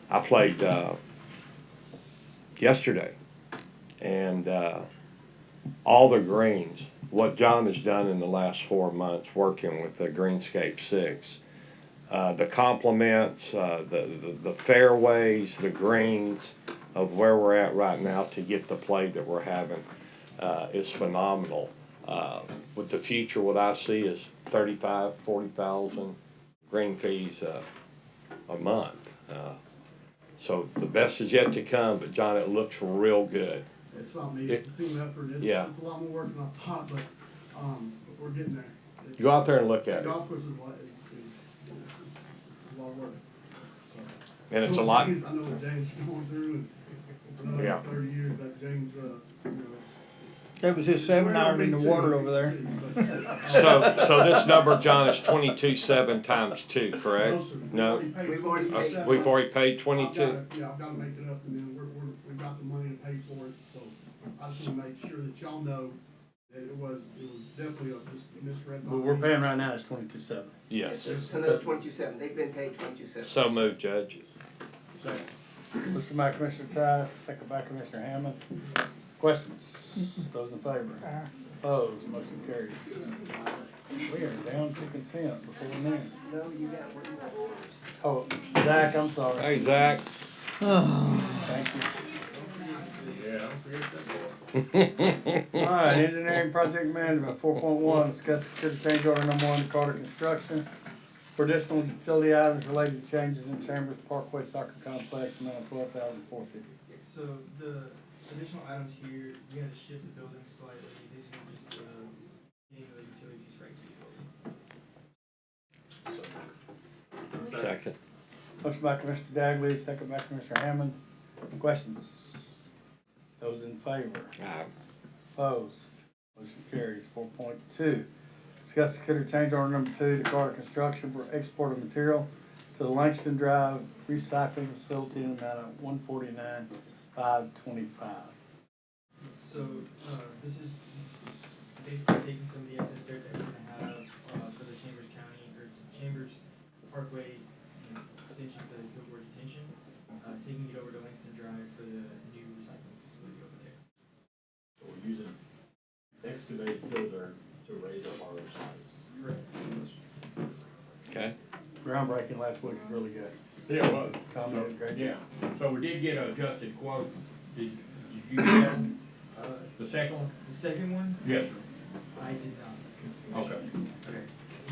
I played yesterday, and all the greens, what John has done in the last 4 months working with the Greenscape 6, the complements, the fairways, the greens of where we're at right now to get the play that we're having is phenomenal. With the future, what I see is 35, 40,000 green fees a month. So the best is yet to come, but John, it looks real good. It's not me, it's a team effort. It's a lot more work than I thought, but we're getting there. Go out there and look at it. The golf course is a lot of work. And it's a lot. I know what James is going through, and for another 30 years, that James, you know. That was his 7-iron in the water over there. So this number, John, is 22.7 times 2, correct? No? We've already paid. We've already paid 22? Yeah, I've gotta make it up, and then we've got the money to pay for it, so I just wanna make sure that y'all know that it was definitely a misread. What we're paying right now is 22.7. Yes. It's another 22.7. They've been paid 22.7. So moved, Judge. Second. Motion by Commissioner Tice, second by Commissioner Hammond. Questions? Those in favor? Opposed? Motion carries. We are down to consent before we move. No, you got one. Oh, Zach, I'm sorry. Hey, Zach. Thank you. Yeah, I don't forget that boy. All right, engineering project management, 4.1, discuss consider change order number 1 to Carter Construction for additional utility items related to changes in Chambers Parkway Soccer Complex, amount of $12,450. So the additional items here, we had to shift the building slightly. This is just getting the utilities right to the building. Second. Motion by Commissioner Dagley, second by Commissioner Hammond. Questions? Those in favor? Aye. Opposed? Motion carries. 4.2, discuss consider change order number 2 to Carter Construction for export of material to the Langston Drive recycling facility in the amount of $149,525. So this is basically taking some of the excess dirt that we're gonna have for the Chambers County or Chambers Parkway extension for the Gilboa detention, taking it over to Langston Drive for the new recycling facility over there. So we're using excavated filter to raise up our size. Correct. Okay. Groundbreaking last week was really good. Yeah, it was. Commented, great. Yeah, so we did get an adjusted quote. Did you get them? The second one? The second one, Yes, sir. I did not. Okay. Okay.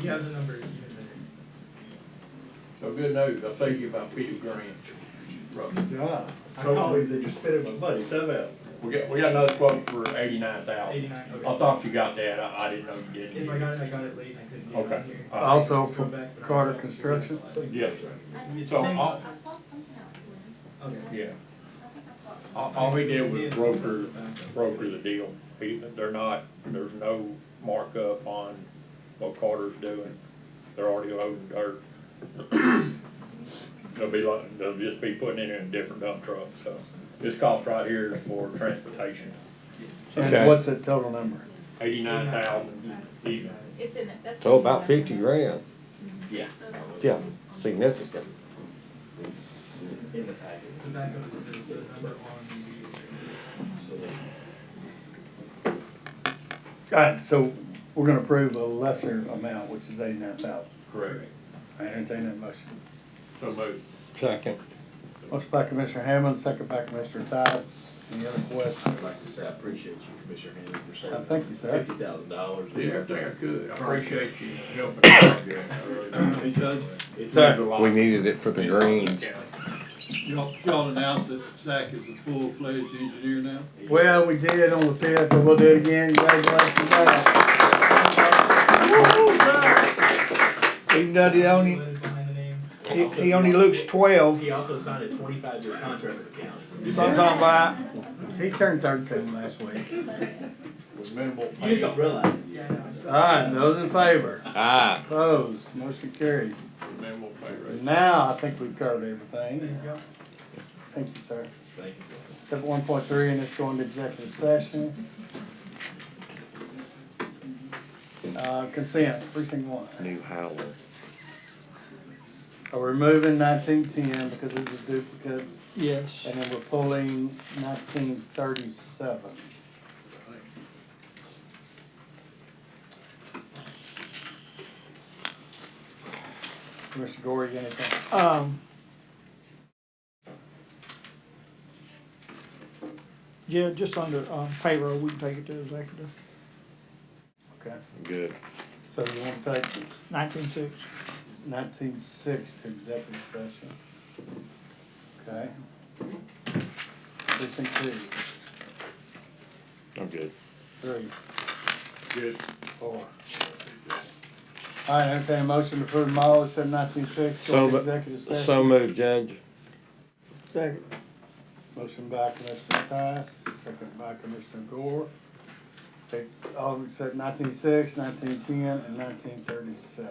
He has a number, even better. So good news, I'll save you about 50 grand. Roughly. Yeah. I can't believe they just spent my money, time out. We got another quote for 89,000. 89, okay. I thought you got that, I didn't know you did. If I got it late and I couldn't get it Okay. on here. Also Go for back, but I Carter don't know. Construction? Yes, It's sir. the So, same- all, Okay. yeah. All he did was broker the deal. There's no markup on what Carter's doing. They're already loading dirt. They'll just be putting it in a different dump truck, so. This cost right here is for transportation. And Okay. what's the total number? 89,000 even. It's in it, that's. So about 50 grand. Yeah. Yeah, significant. In the package. The backup is the number on All right, so we're gonna approve a lesser amount, which is 89,000. Correct. I entertain that motion. So moved. Second. Motion by Commissioner Hammond, second by Commissioner Tice. Any other questions? I'd like to say I appreciate you, Commissioner Hammond, for saving Thank you, sir. $50,000. Did everything I could. I appreciate you helping us out there. I really do. Hey, Judge, It means Sir. a lot. We needed it for the greens. y'all announced that Zach is a full-fledged engineer now? Well, we did on the 5th, but we'll do it again. Congratulations, Zach. Even though he only, letters behind the name. he only looks 12. He also signed a 25-year contract with the county. You know what I'm talking about? He turned 13 last week. With minimal. You just don't realize. Yeah, I know. All right, those in favor? Aye. Opposed? Motion carries. With minimal pay rate. Now, I think we've covered There everything. you go. Thank you, sir. Thank you, sir. Step 1.3, and it's going to executive session. Consent, precinct 1. New Howler. Are we removing 1910 because it was duplicate, Yes. and then we're pulling 1937. Commissioner Gore, you got anything? Yeah, just under, payroll, we can take it to executive, Okay, Good. so you want to take 19.6. 19.6 to executive session? Okay. Precinct 2, I'm good. 3, Good. 4. All right, entertain a motion to approve them all except 19.6 So, to executive session. so moved, Judge. Second. Motion by Commissioner Tice, second by Commissioner Gore. Take all except 19.6, 19.10, and 19.37.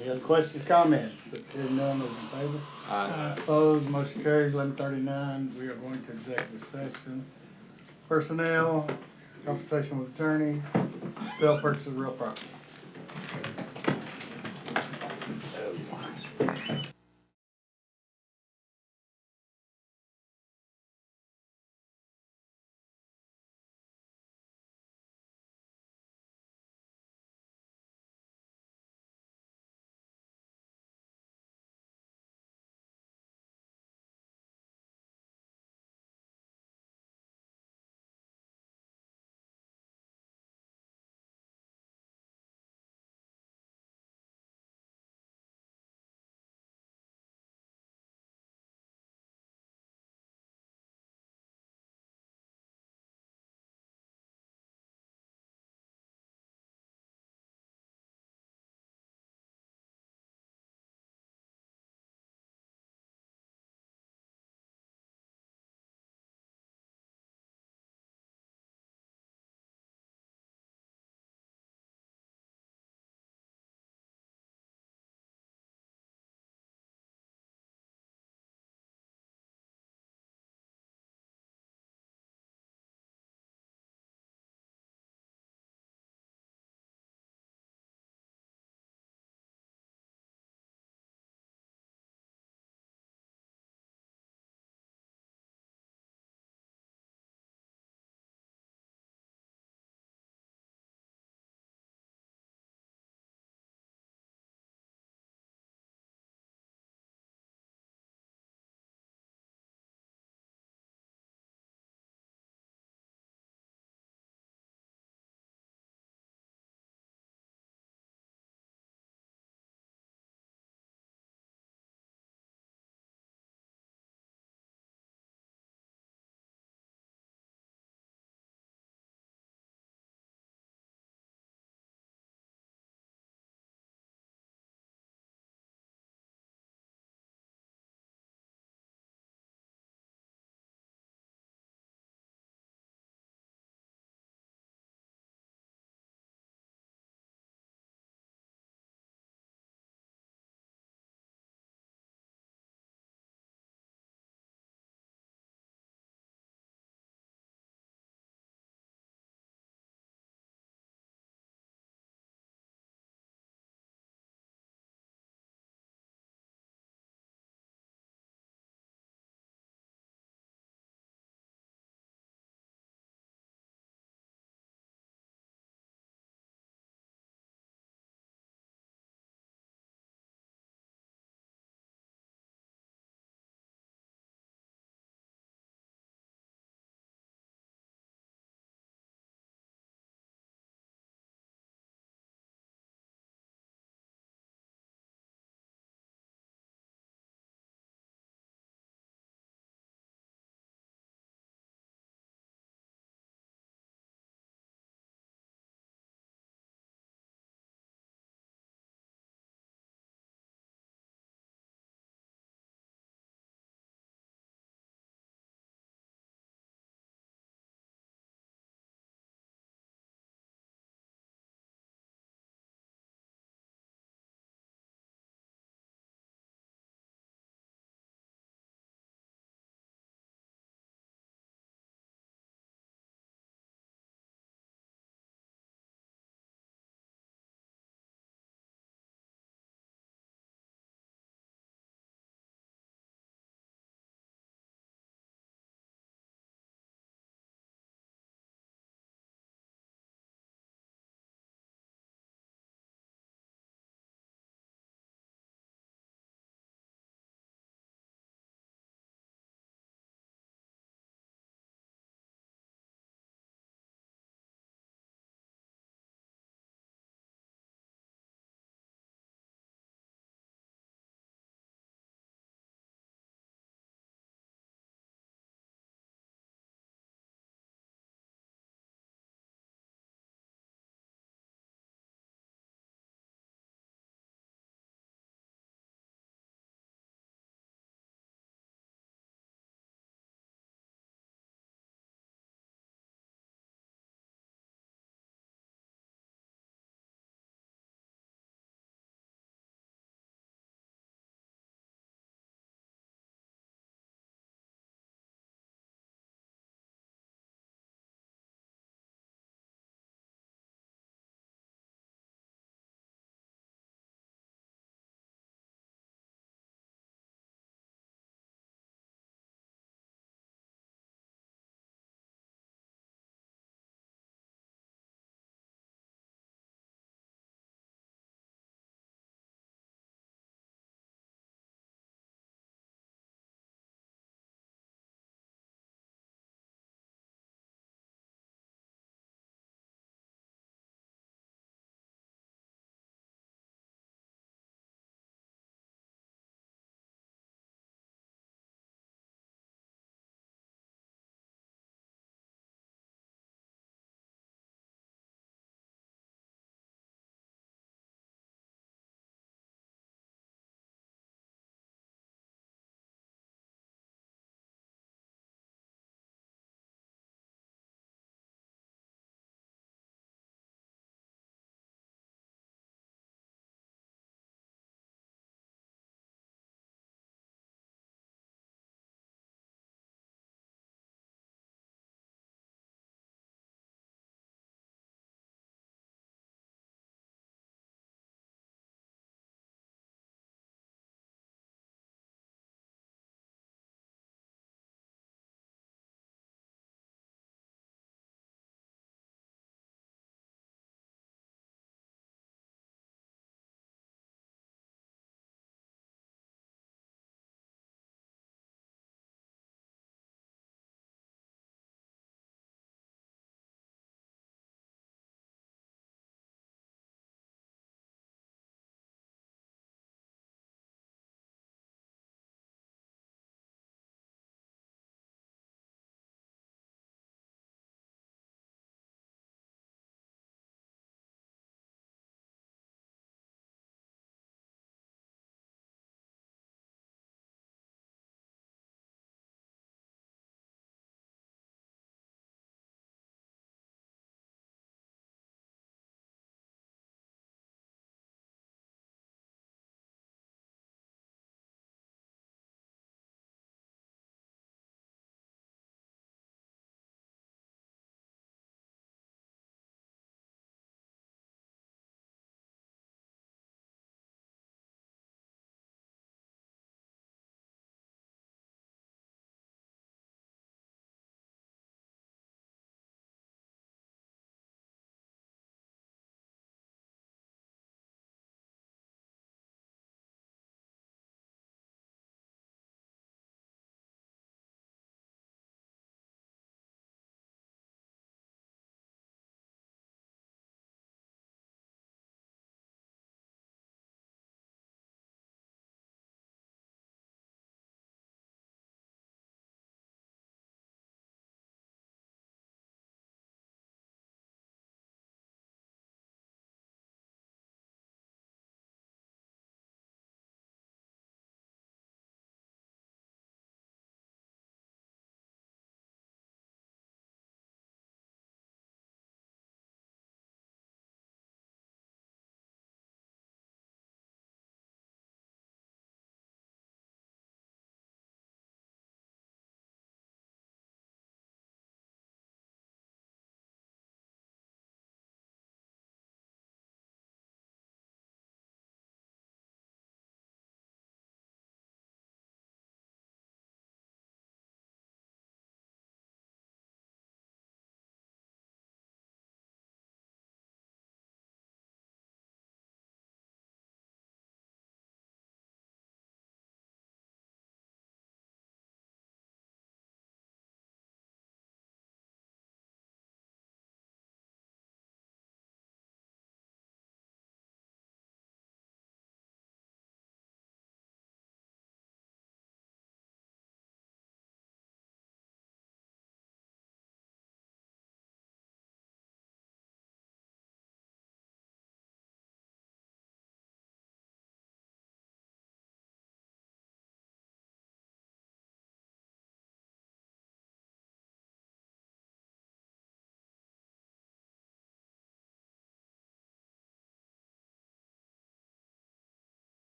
Any other questions, comments? Hearing none, those in favor? Aye. Opposed, motion carries. 11:39, we are going to executive session. Personnel, consultation with attorney, sale purchase of real property.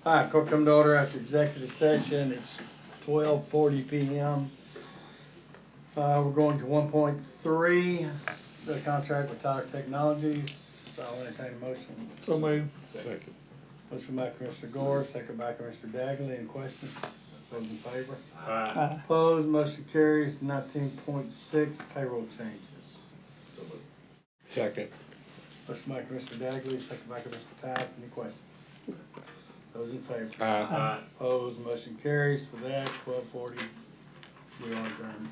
All right, court come to order after executive session. It's 12:40 p.m. We're going to 1.3, the contract with Tyler Technologies. So I'll entertain a motion. So moved. Second. Motion by Commissioner Gore, second by Commissioner Dagley. Any questions? Those in favor? Aye. Opposed, motion carries. 19.6, payroll changes. So moved. Second. Motion by Commissioner Dagley, second by Commissioner Tice. Any questions? Those in favor? Aye. Opposed, motion carries. With that, 12:40, we are adjourned.